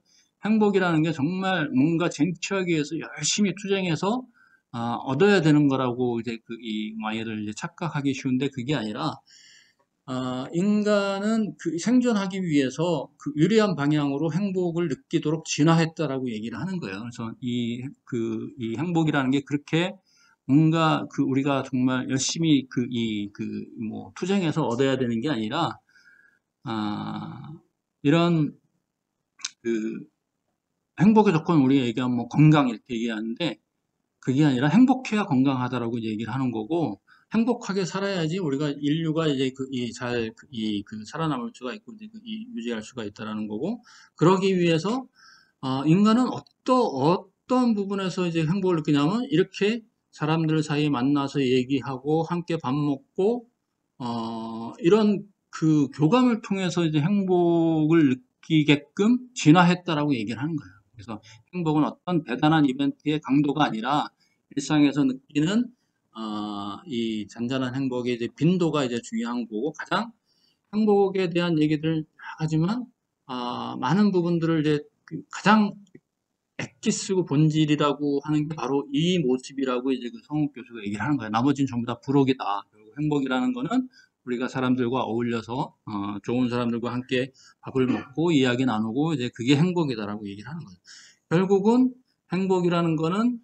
행복이라는 게 정말 뭔가 쟁취하기 위해서 열심히 투쟁해서 얻어야 되는 거라고 이제 이 많이들 이제 착각하기 쉬운데, 그게 아니라 인간은 생존하기 위해서 유리한 방향으로 행복을 느끼도록 진화했다라고 얘기를 하는 거예요. 그래서 이 행복이라는 게 그렇게 뭔가 우리가 정말 열심히 뭐 투쟁해서 얻어야 되는 게 아니라, 이런 행복의 조건 우리가 얘기하면 뭐 건강 이렇게 얘기하는데, 그게 아니라 행복해야 건강하다라고 이제 얘기를 하는 거고, 행복하게 살아야지 우리가 인류가 이제 살아남을 수가 있고 이제 유지할 수가 있다라는 거고, 그러기 위해서 인간은 어떤 부분에서 이제 행복을 느끼냐면, 이렇게 사람들 사이에 만나서 얘기하고 함께 밥 먹고 이런 교감을 통해서 이제 행복을 느끼게끔 진화했다라고 얘기를 하는 거예요. 그래서 행복은 어떤 대단한 이벤트의 강도가 아니라 일상에서 느끼는 이 잔잔한 행복의 이제 빈도가 이제 중요한 거고, 가장 행복에 대한 얘기들 하지만 많은 부분들을 이제 가장 엑기스고 본질이라고 하는 게 바로 이 모습이라고 이제 서운국 교수가 얘기를 하는 거예요. 나머지는 전부 다 부록이다. 그리고 행복이라는 거는 우리가 사람들과 어울려서 좋은 사람들과 함께 밥을 먹고 이야기 나누고 이제 그게 행복이다라고 얘기를 하는 거예요. 결국은 행복이라는 거는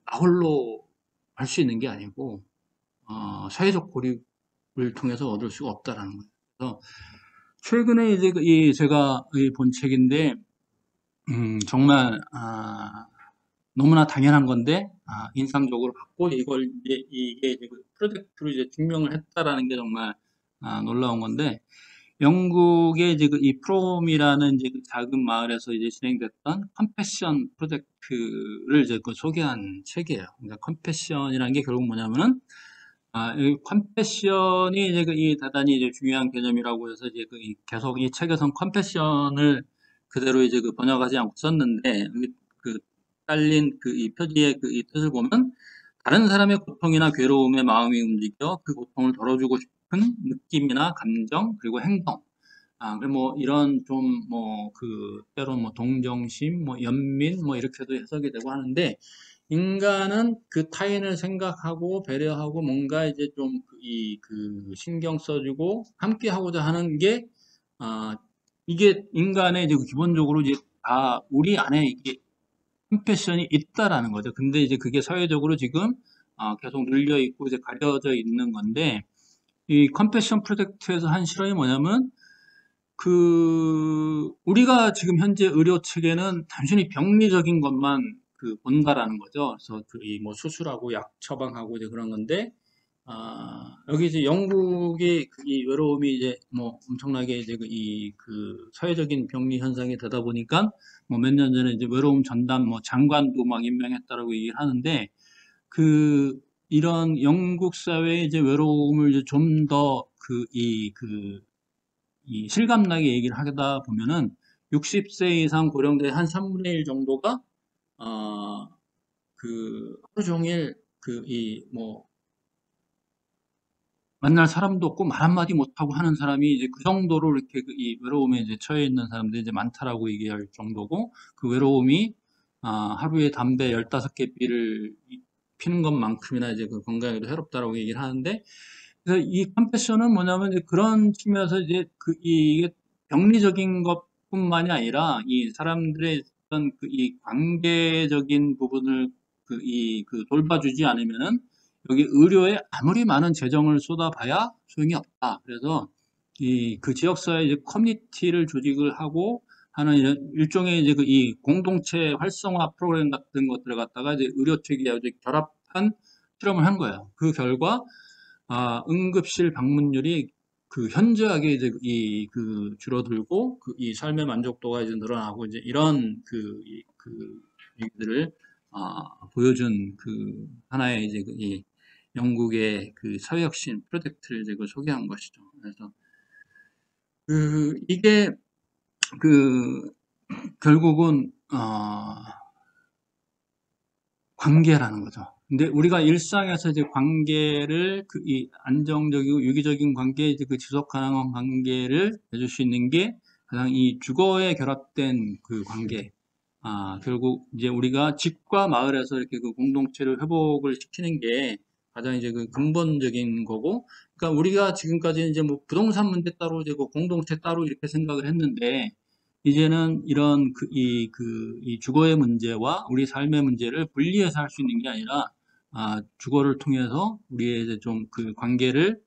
나 홀로 할 수 있는 게 아니고 사회적 고립을 통해서 얻을 수가 없다라는 거예요. 그래서 최근에 이제 제가 본 책인데, 정말 너무나 당연한 건데 인상적으로 봤고, 이게 이제 프로젝트로 이제 증명을 했다라는 게 정말 놀라운 건데, 영국의 이제 이 프롬이라는 이제 작은 마을에서 이제 진행됐던 컴패션 프로젝트를 이제 소개한 책이에요. 그러니까 컴패션이라는 게 결국 뭐냐면은 이 컴패션이 이제 이 대단히 이제 중요한 개념이라고 해서 이제 계속 이 책에선 컴패션을 그대로 이제 번역하지 않고 썼는데, 딸린 이 표지의 이 뜻을 보면, 다른 사람의 고통이나 괴로움에 마음이 움직여 그 고통을 덜어주고 싶은 느낌이나 감정, 그리고 행동. 그리고 뭐 이런 때론 뭐 동정심, 뭐 연민, 뭐 이렇게도 해석이 되고 하는데, 인간은 타인을 생각하고 배려하고 뭔가 이제 좀 신경 써주고 함께 하고자 하는 게, 이게 인간의 이제 기본적으로 이제 우리 안에 이게 컴패션이 있다라는 거죠. 근데 이제 그게 사회적으로 지금 계속 눌려 있고 이제 가려져 있는 건데, 이 컴패션 프로젝트에서 한 실험이 뭐냐면, 우리가 지금 현재 의료 체계는 단순히 병리적인 것만 본다라는 거죠. 그래서 뭐 수술하고 약 처방하고 이제 그런 건데, 여기 이제 영국의 이 외로움이 이제 뭐 엄청나게 이제 사회적인 병리 현상이 되다 보니까, 뭐 몇 년 전에 이제 외로움 전담 뭐 장관도 막 임명했다라고 얘기를 하는데, 이런 영국 사회의 이제 외로움을 이제 좀 더 이 실감나게 얘기를 하다 보면은, 60세 이상 고령자의 한 3분의 1 정도가 하루 종일 뭐 만날 사람도 없고 말 한마디 못하고 하는 사람이 이제 그 정도로 이렇게 이 외로움에 이제 처해 있는 사람들이 이제 많다라고 얘기할 정도고, 그 외로움이 하루에 담배 15개 피를 피는 것만큼이나 이제 그 건강에도 해롭다라고 얘기를 하는데, 그래서 이 컴패션은 뭐냐면 이제 그런 측면에서 이제 이게 병리적인 것뿐만이 아니라 이 사람들의 어떤 이 관계적인 부분을 돌봐주지 않으면은 여기 의료에 아무리 많은 재정을 쏟아봐야 소용이 없다. 그래서 그 지역사회 이제 커뮤니티를 조직을 하고 하는 일종의 이제 이 공동체 활성화 프로그램 같은 것들을 갖다가 이제 의료 체계와 이제 결합한 실험을 한 거예요. 그 결과 응급실 방문율이 현저하게 이제 줄어들고 이 삶의 만족도가 이제 늘어나고 이제 이런 얘기들을 보여준 하나의 이제 이 영국의 사회혁신 프로젝트를 이제 소개한 것이죠. 그래서 이게 결국은 관계라는 거죠. 근데 우리가 일상에서 이제 관계를 이 안정적이고 유기적인 관계, 이제 지속 가능한 관계를 해줄 수 있는 게 가장 이 주거에 결합된 관계. 결국 이제 우리가 집과 마을에서 이렇게 공동체를 회복을 시키는 게 가장 이제 근본적인 거고, 그러니까 우리가 지금까지 이제 뭐 부동산 문제 따로 이제 공동체 따로 이렇게 생각을 했는데, 이제는 이런 이 주거의 문제와 우리 삶의 문제를 분리해서 할 수 있는 게 아니라, 주거를 통해서 우리의 이제 좀 관계를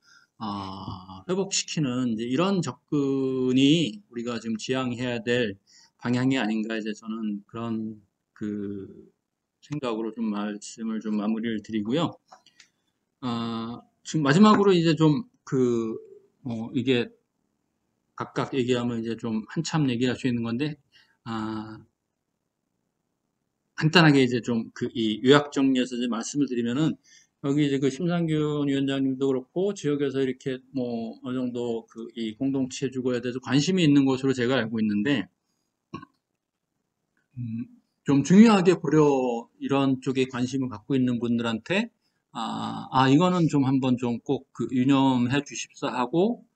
회복시키는 이제 이런 접근이 우리가 지금 지향해야 될 방향이 아닌가, 이제 저는 그런 생각으로 좀 말씀을 좀 마무리를 드리고요. 지금 마지막으로 이제 좀 이게 각각 얘기하면 이제 좀 한참 얘기할 수 있는 건데, 간단하게 이제 좀 이 요약 정리해서 이제 말씀을 드리면은, 여기 이제 심상균 위원장님도 그렇고 지역에서 이렇게 뭐 어느 정도 이 공동체 주거에 대해서 관심이 있는 것으로 제가 알고 있는데, 좀 중요하게 이런 쪽에 관심을 갖고 있는 분들한테 이거는 좀 한번 좀 꼭 유념해 주십사 하고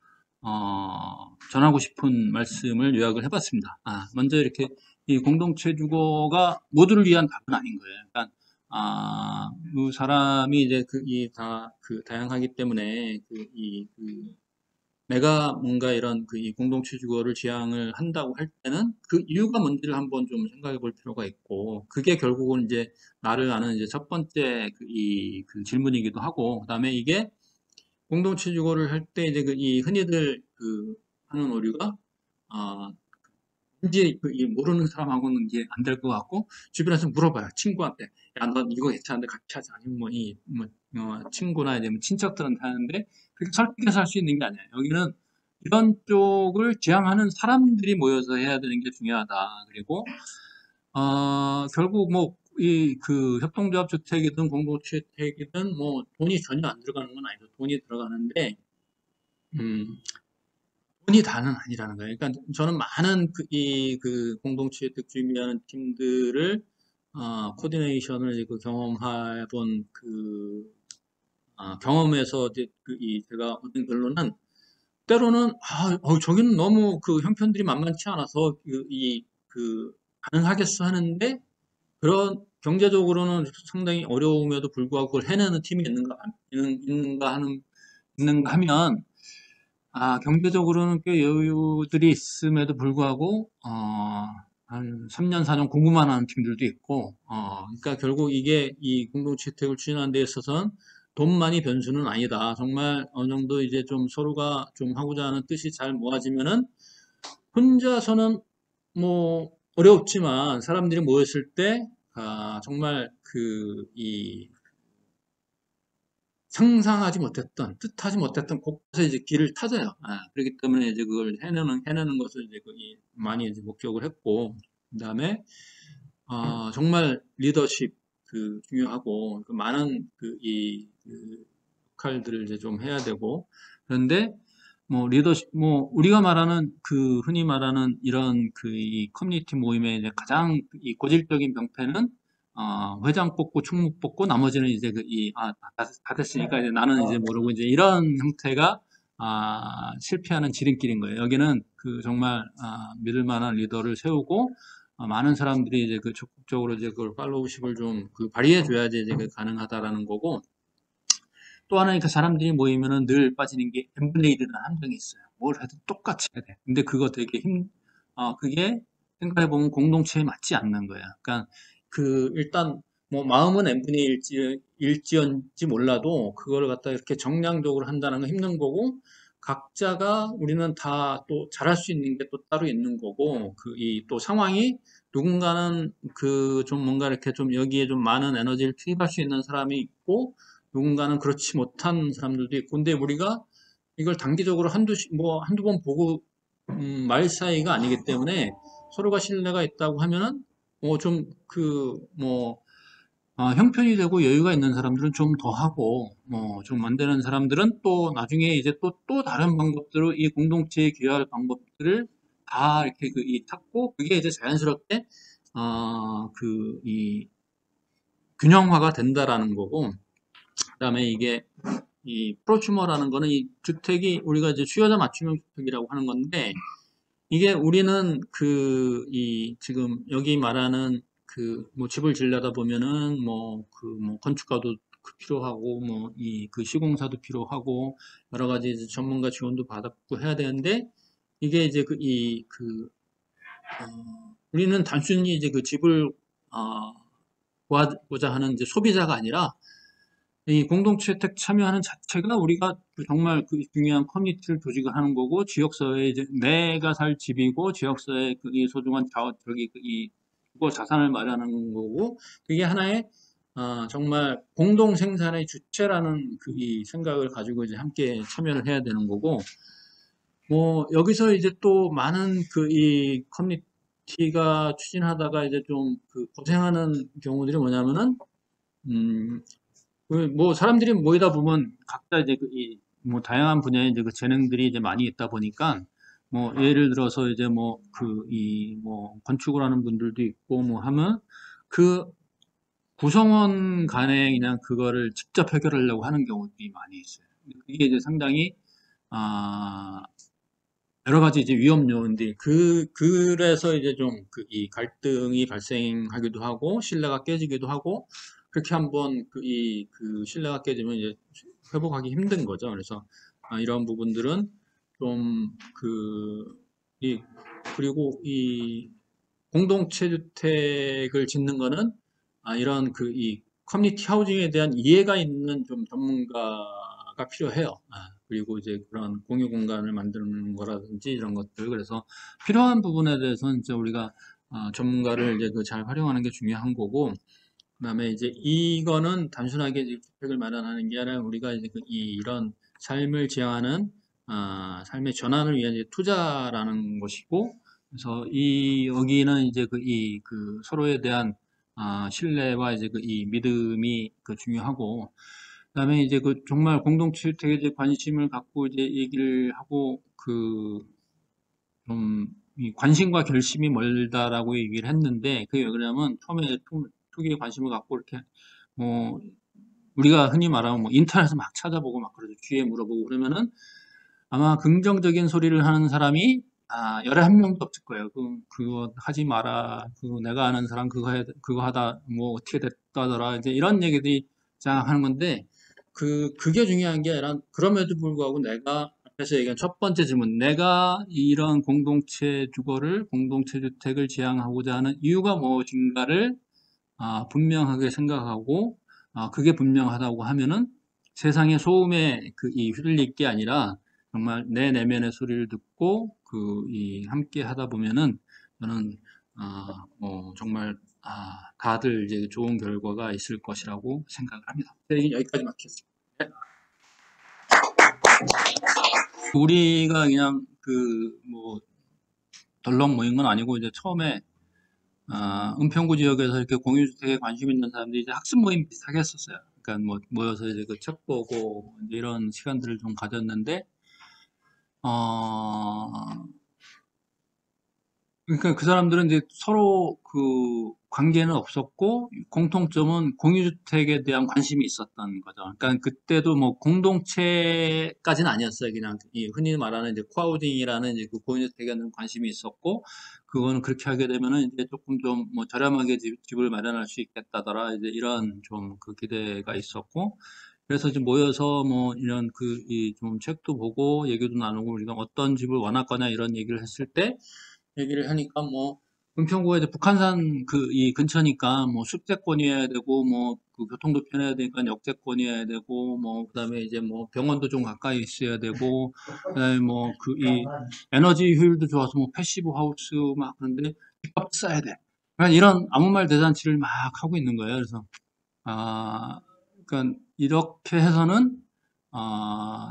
전하고 싶은 말씀을 요약을 해봤습니다. 먼저 이렇게 이 공동체 주거가 모두를 위한 답은 아닌 거예요. 그러니까 그 사람이 이제 다양하기 때문에 내가 뭔가 이런 이 공동체 주거를 지향을 한다고 할 때는 그 이유가 뭔지를 한번 좀 생각해 볼 필요가 있고, 그게 결국은 이제 나를 아는 이제 첫 번째 질문이기도 하고, 그다음에 이게 공동체 주거를 할 때 이제 이 흔히들 하는 오류가 이제 이 모르는 사람하고는 이게 안 될 것 같고, 주변에서 물어봐요. 친구한테. 야, 너 이거 괜찮은데 같이 하자. 아니면 친구나 이제 친척들한테 하는데, 그렇게 설득해서 할 수 있는 게 아니에요. 여기는 이런 쪽을 지향하는 사람들이 모여서 해야 되는 게 중요하다. 그리고, 결국 협동조합 주택이든 공동체 주택이든 돈이 전혀 안 들어가는 건 아니죠. 돈이 들어가는데, 돈이 다는 아니라는 거예요. 그러니까 저는 많은 공동체 주택 준비하는 팀들을 코디네이션을 이제 경험해본 경험에서 이제 제가 얻은 결론은, 때로는 저기는 너무 형편들이 만만치 않아서 가능하겠어 하는데, 그런 경제적으로는 상당히 어려움에도 불구하고 그걸 해내는 팀이 있는가 하면, 경제적으로는 꽤 여유들이 있음에도 불구하고 한 3년, 4년 공부만 하는 팀들도 있고, 그러니까 결국 이게 이 공동주택을 추진하는 데 있어서는 돈만이 변수는 아니다. 정말 어느 정도 이제 좀 서로가 좀 하고자 하는 뜻이 잘 모아지면은, 혼자서는 뭐 어렵지만 사람들이 모였을 때 정말 상상하지 못했던, 뜻하지 못했던 곳에서 이제 길을 타져요. 그렇기 때문에 이제 그걸 해내는 것을 이제 많이 이제 목격을 했고, 그 다음에, 정말 리더십, 중요하고, 많은 역할들을 이제 좀 해야 되고, 그런데, 리더십, 우리가 말하는 흔히 말하는 이런 이 커뮤니티 모임의 이제 가장 이 고질적인 병폐는, 회장 뽑고 총무 뽑고 나머지는 이제 다 됐으니까 이제 나는 이제 모르고 이제 이런 형태가 실패하는 지름길인 거예요. 여기는 정말 믿을 만한 리더를 세우고 많은 사람들이 이제 그 적극적으로 이제 그걸 팔로우십을 좀 발휘해 줘야지 이제 가능하다라는 거고, 또 하나 그 사람들이 모이면은 늘 빠지는 게 n분의 1이라는 함정이 있어요. 뭘 해도 똑같이 해야 돼. 근데 그거 되게 그게 생각해보면 공동체에 맞지 않는 거야. 그러니까 일단 뭐 마음은 n분의 1일지언지 몰라도 그걸 갖다 이렇게 정량적으로 한다는 건 힘든 거고, 각자가 우리는 다 또 잘할 수 있는 게 또 따로 있는 거고, 또 상황이 누군가는 좀 뭔가 이렇게 좀 여기에 좀 많은 에너지를 투입할 수 있는 사람이 있고, 누군가는 그렇지 못한 사람들도 있고, 근데 우리가 이걸 단기적으로 한두 번 보고, 말 사이가 아니기 때문에 서로가 신뢰가 있다고 하면은, 형편이 되고 여유가 있는 사람들은 좀 더 하고, 좀 안 되는 사람들은 또 나중에 이제 또 다른 방법들로 이 공동체에 기여할 방법들을 다 이렇게 찾고, 그게 이제 자연스럽게, 이 균형화가 된다라는 거고, 그다음에 이게 이 프로슈머라는 거는 이 주택이 우리가 이제 수요자 맞춤형 주택이라고 하는 건데, 이게 우리는 지금 여기 말하는 집을 지려다 보면은 건축가도 필요하고 시공사도 필요하고 여러 가지 이제 전문가 지원도 받았고 해야 되는데, 이게 이제 우리는 단순히 이제 집을 구하고자 하는 이제 소비자가 아니라, 이 공동주택 참여하는 자체가 우리가 정말 중요한 커뮤니티를 조직을 하는 거고, 지역사회에 이제 내가 살 집이고, 지역사회의 이 소중한 주거 자산을 마련하는 거고, 그게 하나의, 정말 공동 생산의 주체라는 이 생각을 가지고 이제 함께 참여를 해야 되는 거고, 여기서 이제 또 많은 이 커뮤니티가 추진하다가 이제 좀 고생하는 경우들이 뭐냐면은, 사람들이 모이다 보면 각자 이제 다양한 분야의 이제 재능들이 이제 많이 있다 보니까, 예를 들어서 이제 건축을 하는 분들도 있고, 하면, 구성원 간에 그냥 그거를 직접 해결하려고 하는 경우들이 많이 있어요. 이게 이제 상당히, 여러 가지 이제 위험 요인들이, 그래서 이제 좀 이 갈등이 발생하기도 하고, 신뢰가 깨지기도 하고, 그렇게 한번 신뢰가 깨지면 이제 회복하기 힘든 거죠. 그래서 이런 부분들은 좀 그리고 이 공동체 주택을 짓는 거는 이런 이 커뮤니티 하우징에 대한 이해가 있는 좀 전문가가 필요해요. 그리고 이제 그런 공유 공간을 만드는 거라든지 이런 것들. 그래서 필요한 부분에 대해서는 이제 우리가 전문가를 이제 잘 활용하는 게 중요한 거고, 그다음에 이제 이거는 단순하게 이제 주택을 마련하는 게 아니라 우리가 이제 이런 삶을 지향하는 삶의 전환을 위한 이제 투자라는 것이고, 그래서 여기는 이제 서로에 대한 신뢰와 이제 이 믿음이 중요하고, 그다음에 이제 정말 공동체 주택에 이제 관심을 갖고 이제 얘기를 하고 이 관심과 결심이 멀다라고 얘기를 했는데, 그게 왜 그러냐면 처음에 투기에 관심을 갖고 이렇게 우리가 흔히 말하면 인터넷에서 막 찾아보고 막 그러죠. 주위에 물어보고 그러면은 아마 긍정적인 소리를 하는 사람이 열에 한 명도 없을 거예요. 그거 하지 마라. 내가 아는 사람 그거 하다 어떻게 됐다더라. 이제 이런 얘기들이 쫙 하는 건데, 그게 중요한 게 아니라, 그럼에도 불구하고 내가 앞에서 얘기한 첫 번째 질문, 내가 이런 공동체 주택을 지향하고자 하는 이유가 무엇인가를 분명하게 생각하고, 그게 분명하다고 하면은 세상의 소음에 휘둘릴 게 아니라 정말 내 내면의 소리를 듣고 함께 하다 보면은 저는 정말 다들 이제 좋은 결과가 있을 것이라고 생각을 합니다. 네, 여기까지 마치겠습니다. 네. 우리가 그냥 덜렁 모인 건 아니고, 이제 처음에 은평구 지역에서 이렇게 공유주택에 관심 있는 사람들이 이제 학습 모임 비슷하게 했었어요. 그러니까 모여서 이제 책 보고 이런 시간들을 좀 가졌는데, 그러니까 그 사람들은 이제 서로 그 관계는 없었고 공통점은 공유주택에 대한 관심이 있었던 거죠. 그러니까 그때도 뭐 공동체까지는 아니었어요. 그냥 이 흔히 말하는 이제 코하우징이라는 이제 그 공유주택에 대한 관심이 있었고 그거는 그렇게 하게 되면은 이제 조금 좀 뭐 저렴하게 집을 마련할 수 있겠다더라 이제 이런 좀 그 기대가 있었고 그래서 이제 모여서 뭐 이런 그 이 좀 책도 보고 얘기도 나누고 우리가 어떤 집을 원할 거냐 이런 얘기를 했을 때 얘기를 하니까 뭐 은평구가 이제 북한산 그 이 근처니까 뭐 숲세권이어야 되고 뭐 그 교통도 편해야 되니까 역세권이어야 되고 뭐 그다음에 이제 뭐 병원도 좀 가까이 있어야 되고 그다음에 뭐 그 이 에너지 효율도 좋아서 뭐 패시브 하우스 막 그런데 집값 싸야 돼. 그러니까 이런 아무 말 대잔치를 막 하고 있는 거예요. 그래서 아 그러니까 이렇게 해서는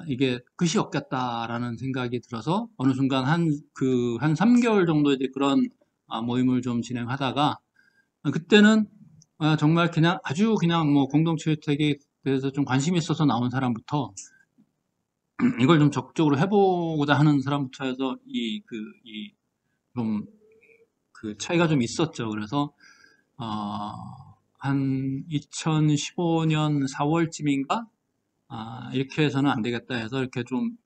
이게 끝이 없겠다라는 생각이 들어서 어느 순간 한 3개월 정도 이제 그런 모임을 좀 진행하다가 그때는 정말 그냥 아주 그냥 뭐 공동체 혜택에 대해서 좀 관심이 있어서 나온 사람부터 이걸 좀 적극적으로 해보고자 하는 사람부터 해서 좀 그 차이가 좀 있었죠. 그래서 한 2015년 4월쯤인가 이렇게 해서는 안 되겠다 해서 이렇게 좀,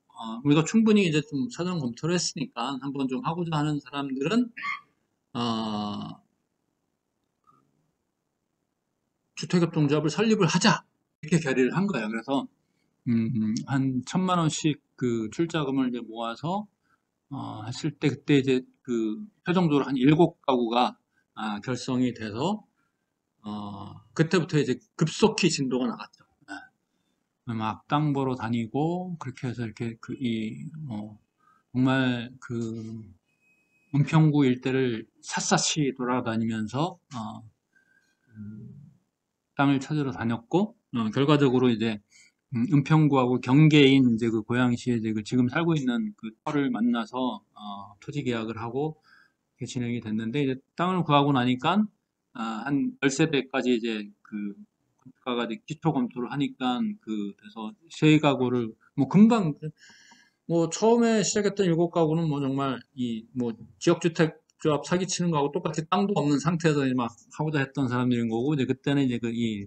우리가 충분히 이제 좀 사전 검토를 했으니까 한번 좀 하고자 하는 사람들은, 어, 주택협동조합을 설립을 하자! 이렇게 결의를 한 거예요. 그래서, 한 1,000만 원씩 그 출자금을 이제 모아서, 했을 때 그때 이제 그 최종적으로 한 7가구가 결성이 돼서, 그때부터 이제 급속히 진도가 나갔죠. 막 땅 보러 다니고 그렇게 해서 이렇게 정말 그 은평구 일대를 샅샅이 돌아다니면서 땅을 찾으러 다녔고 결과적으로 이제 은평구하고 경계인 이제 그 고양시에 이제 그 지금 살고 있는 그 터를 만나서 토지 계약을 하고 이렇게 진행이 됐는데 이제 땅을 구하고 나니까 한 10세대까지 이제 그 국가가 이제 기초 검토를 하니까 그 돼서 세 가구를 뭐 금방 뭐 처음에 시작했던 7가구는 뭐 정말 이 뭐 지역주택 조합 사기치는 거하고 똑같이 땅도 없는 상태에서 이제 막 하고자 했던 사람들인 거고 이제 그때는 이제 그 이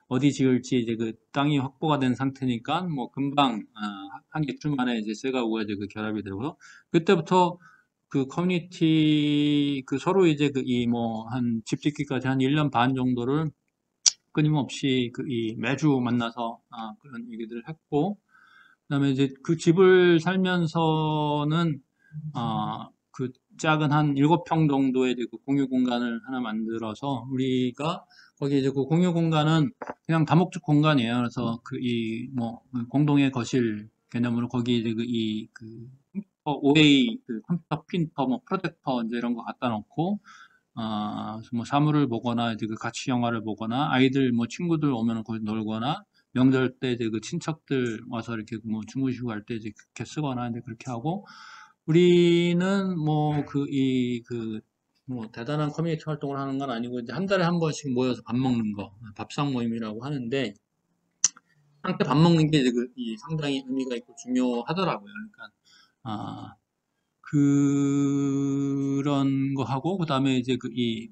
어디 지을지 이제 그 땅이 확보가 된 상태니까 뭐 금방 한 이틀 만에 이제 세 가구가 이제 그 결합이 되고요. 그때부터 그 커뮤니티 그 서로 이제 그 이 뭐 한 집 짓기까지 한 1년 반 정도를 끊임없이 그 이 매주 만나서 그런 얘기들을 했고 그다음에 이제 그 집을 살면서는 그 작은 한 7평 정도의 이제 그 공유 공간을 하나 만들어서 우리가 거기 이제 그 공유 공간은 그냥 다목적 공간이에요. 그래서 그 이 뭐 공동의 거실 개념으로 거기 이제 그 컴퓨터 OA 그 컴퓨터 프린터 뭐 프로젝터 이제 이런 거 갖다 놓고 뭐 사물을 보거나 이제 그 같이 영화를 보거나 아이들 뭐 친구들 오면 거기 놀거나 명절 때 이제 그 친척들 와서 이렇게 뭐 주무시고 할 때 이제 그렇게 쓰거나 이제 그렇게 하고 우리는 뭐 뭐 대단한 커뮤니티 활동을 하는 건 아니고 이제 한 달에 한 번씩 모여서 밥 먹는 거 밥상 모임이라고 하는데 함께 밥 먹는 게 이제 이 상당히 의미가 있고 중요하더라고요. 그러니까 아, 그런 거 하고 그다음에 이제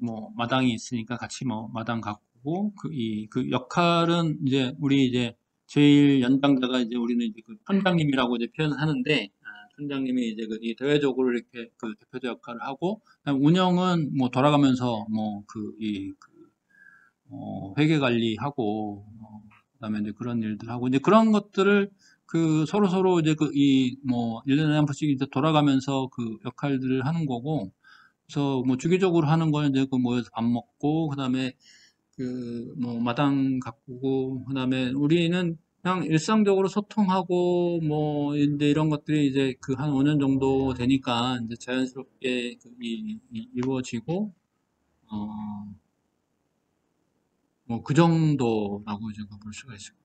뭐 마당이 있으니까 같이 뭐 마당 가꾸고 그 역할은 이제 우리 이제 제일 연장자가 이제 우리는 이제 그 촌장님이라고 이제 표현을 하는데 촌장님이 이제 이 대외적으로 이렇게 그 대표자 역할을 하고 그다음에 운영은 뭐 돌아가면서 뭐 회계 관리하고 그다음에 이제 그런 일들 하고 이제 그런 것들을 그 서로 이제 뭐 1년에 한 번씩 이제 돌아가면서 그 역할들을 하는 거고 그래서 뭐 주기적으로 하는 거는 이제 그 모여서 밥 먹고 그다음에 그 뭐 마당 가꾸고 그다음에 우리는 그냥 일상적으로 소통하고 뭐 이제 이런 것들이 이제 그 한 5년 정도 되니까 이제 자연스럽게 이루어지고 뭐 그 정도라고 이제 볼 수가 있습니다.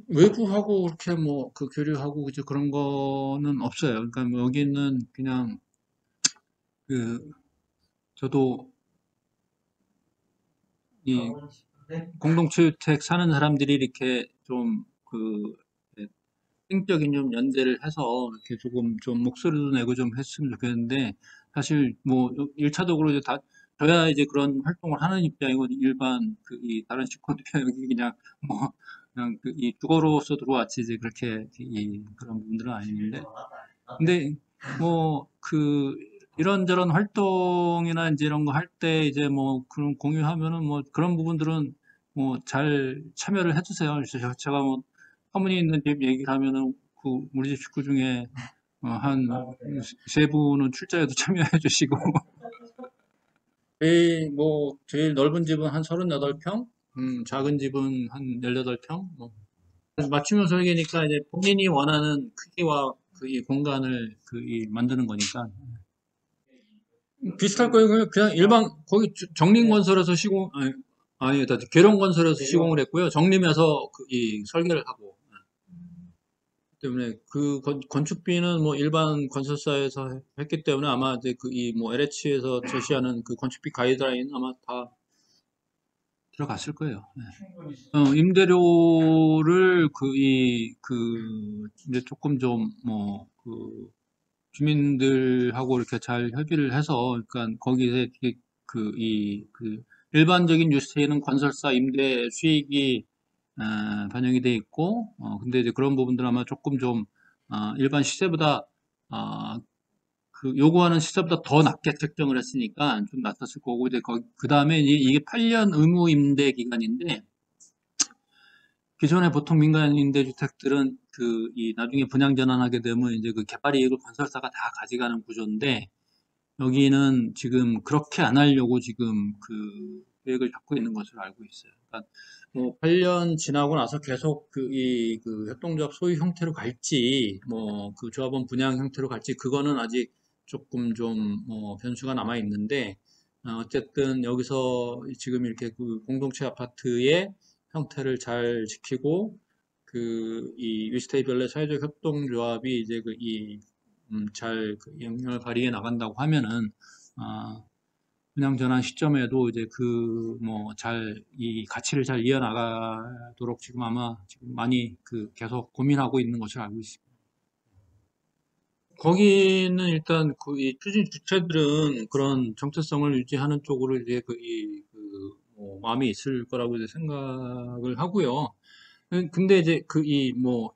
외부하고 이렇게 뭐 그 교류하고 이제 그런 거는 없어요. 그러니까 뭐 여기는 그냥 그 저도 이 공동체주택 사는 사람들이 이렇게 좀 행적인 좀 연대를 해서 이렇게 조금 좀 목소리도 내고 좀 했으면 좋겠는데 사실 뭐 1차적으로 이제 다 저야 이제 그런 활동을 하는 입장이고 일반 그 이 다른 식구들이 여기 그냥 뭐 그냥 그 이 주거로서 들어왔지 이제 그렇게 이 그런 부분들은 아닌데 근데 뭐 그 이런저런 활동이나 이제 이런 거 할 때 이제 뭐 그런 공유하면은 뭐 그런 부분들은 뭐 잘 참여를 해주세요. 그래서 제가 뭐 터무니 있는 집 얘기를 하면은 그 우리 집 식구 중에 한 세 분은 출자에도 참여해 주시고 제일 넓은 집은 한 38평, 작은 집은 한 18평, 뭐 맞춤형 설계니까 이제 본인이 원하는 크기와 그 이 공간을 만드는 거니까 비슷할 거예요. 그냥 일반 거기 정림건설에서 시공 아니 다 계룡건설에서 시공을 했고요. 정림에서 이 설계를 하고 때문에 그 건축비는 뭐 일반 건설사에서 했기 때문에 아마 이제 그 이 뭐 LH에서 제시하는 그 건축비 가이드라인 아마 다 들어갔을 거예요. 네. 임대료를 이제 조금 좀 뭐 주민들하고 이렇게 잘 협의를 해서 그러니까 거기에 그 일반적인 유스테이는 건설사 임대 수익이 반영이 돼 있고, 근데 이제 그런 부분들 아마 조금 좀, 일반 시세보다, 요구하는 시세보다 더 낮게 책정을 했으니까 좀 낮았을 거고, 이제 그 다음에 이게 8년 의무 임대 기간인데, 기존의 보통 민간 임대주택들은 나중에 분양 전환하게 되면 이제 그 개발 이익을 건설사가 다 가져가는 구조인데, 여기는 지금 그렇게 안 하려고 지금 그 계획을 잡고 있는 것으로 알고 있어요. 그러니까 뭐 8년 지나고 나서 계속 그 협동조합 소유 형태로 갈지, 뭐 그 조합원 분양 형태로 갈지, 그거는 아직 조금 좀 변수가 남아 있는데, 어쨌든 여기서 지금 이렇게 그 공동체 아파트의 형태를 잘 지키고, 이 위스테이별의 사회적 협동조합이 이제 잘 영향을 발휘해 나간다고 하면은, 분양 전환 시점에도 이제 이 가치를 잘 이어나가도록 지금 아마 지금 많이 계속 고민하고 있는 것으로 알고 있습니다. 거기는 일단 이 추진 주체들은 그런 정체성을 유지하는 쪽으로 이제 마음이 있을 거라고 이제 생각을 하고요. 근데 이제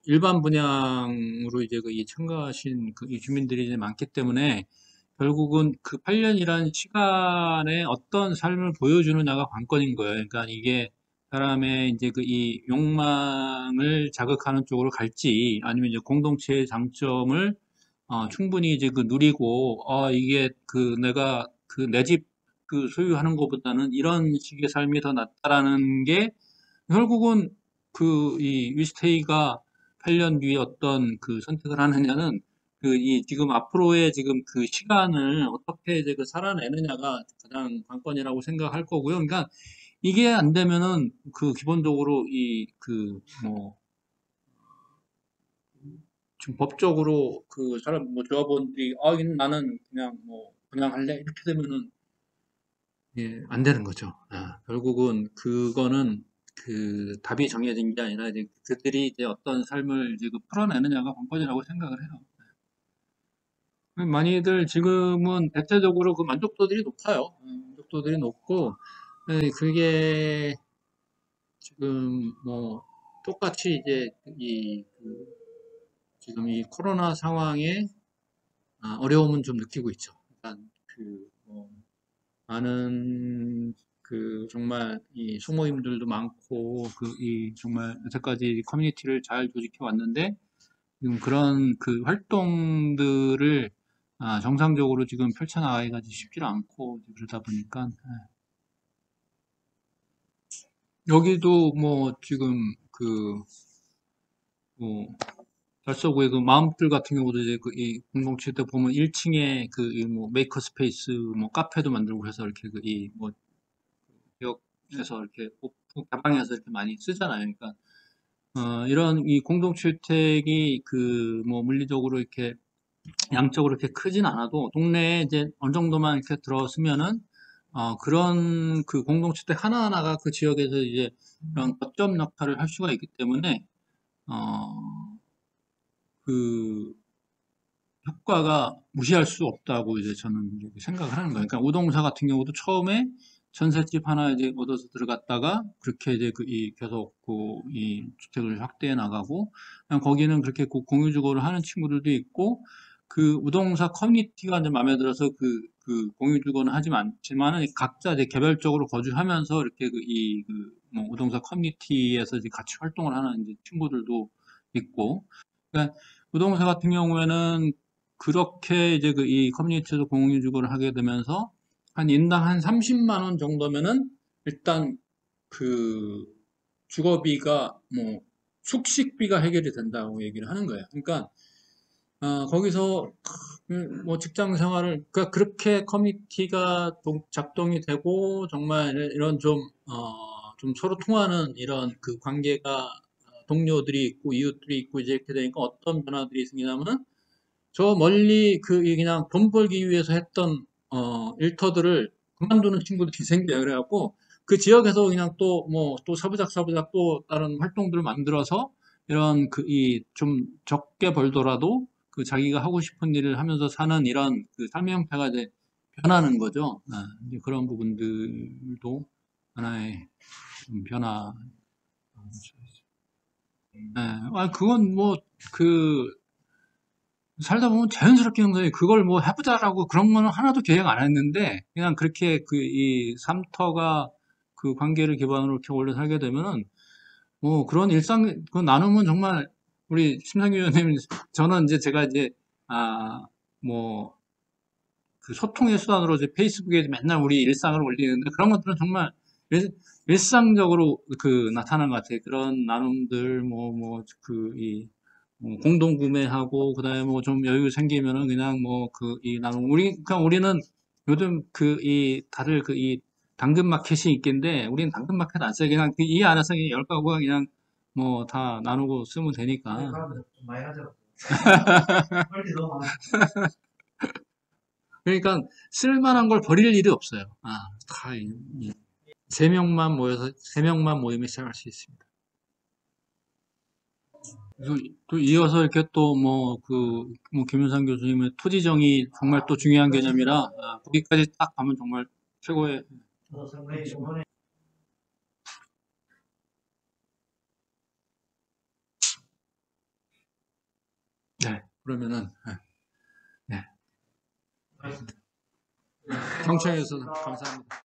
일반 분양으로 이제 이 참가하신 이 주민들이 이제 많기 때문에 결국은 그 8년이라는 시간에 어떤 삶을 보여주느냐가 관건인 거예요. 그러니까 이게 사람의 이제 이 욕망을 자극하는 쪽으로 갈지 아니면 이제 공동체의 장점을 충분히 이제 누리고 이게 내가 내 집 소유하는 것보다는 이런 식의 삶이 더 낫다라는 게 결국은 이 위스테이가 8년 뒤에 어떤 선택을 하느냐는 지금 앞으로의 지금 시간을 어떻게 이제 살아내느냐가 가장 관건이라고 생각할 거고요. 그러니까 이게 안 되면은 기본적으로 지금 법적으로 사람 조합원들이 나는 그냥 그냥 할래 이렇게 되면은 안 되는 거죠. 결국은 그거는 답이 정해진 게 아니라 이제 그들이 이제 어떤 삶을 이제 풀어내느냐가 관건이라고 생각을 해요. 많이들 지금은 대체적으로 만족도들이 높아요. 만족도들이 높고, 그게 지금 똑같이 이제 지금 이 코로나 상황에 어려움은 좀 느끼고 있죠. 일단 많은 정말 이 소모임들도 많고 정말 여태까지 커뮤니티를 잘 조직해 왔는데 지금 그런 활동들을 정상적으로 지금 펼쳐나가기가 쉽지 않고 그러다 보니까 여기도 지금 달서구의 마음들 같은 경우도 이제 이 공동체 때 보면 1층에 메이커 스페이스 카페도 만들고 해서 이렇게 지역에서 이렇게 오픈 개방해서 이렇게 많이 쓰잖아요. 그러니까 이런 이 공동주택이 물리적으로 이렇게 양적으로 이렇게 크진 않아도 동네에 이제 어느 정도만 이렇게 들어서면은 그런 공동주택 하나하나가 그 지역에서 이제 그런 거점 역할을 할 수가 있기 때문에 그 효과가 무시할 수 없다고 이제 저는 이렇게 생각을 하는 거예요. 그러니까 우동사 같은 경우도 처음에 전셋집 하나 이제 얻어서 들어갔다가 그렇게 이제 계속 이 주택을 확대해 나가고, 그냥 거기는 그렇게 공유주거를 하는 친구들도 있고, 그 우동사 커뮤니티가 이제 마음에 들어서 그 공유주거는 하지만 않지만은 각자 이제 개별적으로 거주하면서 이렇게 뭐 우동사 커뮤니티에서 이제 같이 활동을 하는 이제 친구들도 있고, 그러니까 우동사 같은 경우에는 그렇게 이제 이 커뮤니티에서 공유주거를 하게 되면서 한 인당 한 30만 원 정도면은 일단 그 주거비가 뭐 숙식비가 해결이 된다고 얘기를 하는 거예요. 그러니까 거기서 뭐 직장 생활을 그러니까 그렇게 커뮤니티가 작동이 되고 정말 이런 좀 서로 통하는 이런 그 관계가 동료들이 있고 이웃들이 있고 이제 이렇게 되니까 어떤 변화들이 생기냐면은 저 멀리 그냥 돈 벌기 위해서 했던 일터들을 그만두는 친구들이 생겨요. 그래갖고 그 지역에서 그냥 또 사부작 또 다른 활동들을 만들어서 이런 좀 적게 벌더라도 그 자기가 하고 싶은 일을 하면서 사는 이런 그 삶의 형태가 이제 변하는 거죠. 이제 그런 부분들도 하나의 좀 변화. 그건 살다 보면 자연스럽게 형성이 그걸 뭐 해보자라고 그런 거는 하나도 계획 안 했는데 그냥 그렇게 이 삼터가 그 관계를 기반으로 이렇게 원래 살게 되면은 뭐 그런 일상 그 나누면 정말 우리 심상규 의원님 저는 이제 제가 이제 뭐 그 소통의 수단으로 이제 페이스북에 맨날 우리 일상을 올리는데 그런 것들은 정말 일상적으로 나타나는 것 같아요. 그런 나눔들 공동 구매하고 그다음에 뭐 좀 여유 생기면은 그냥 이 나눔 그러니까 우리는 요즘 다들 이 당근 마켓이 있긴데 우리는 당근 마켓 안 써요. 그냥 이 안에서 그냥 10가구가 그냥 뭐 다 나누고 쓰면 되니까. 좀 많이 하더라고요. 빨리 너무 많아. 그러니까 쓸만한 걸 버릴 일이 없어요. 세 명만 모이면 시작할 수 있습니다. 그래서 또 이어서 이렇게 김윤상 교수님의 토지정의 정말 또 중요한 개념이라 거기까지 딱 가면 정말 최고의. 상당히 이번에 네, 그러면은 네. 청취해 주셔서 감사합니다.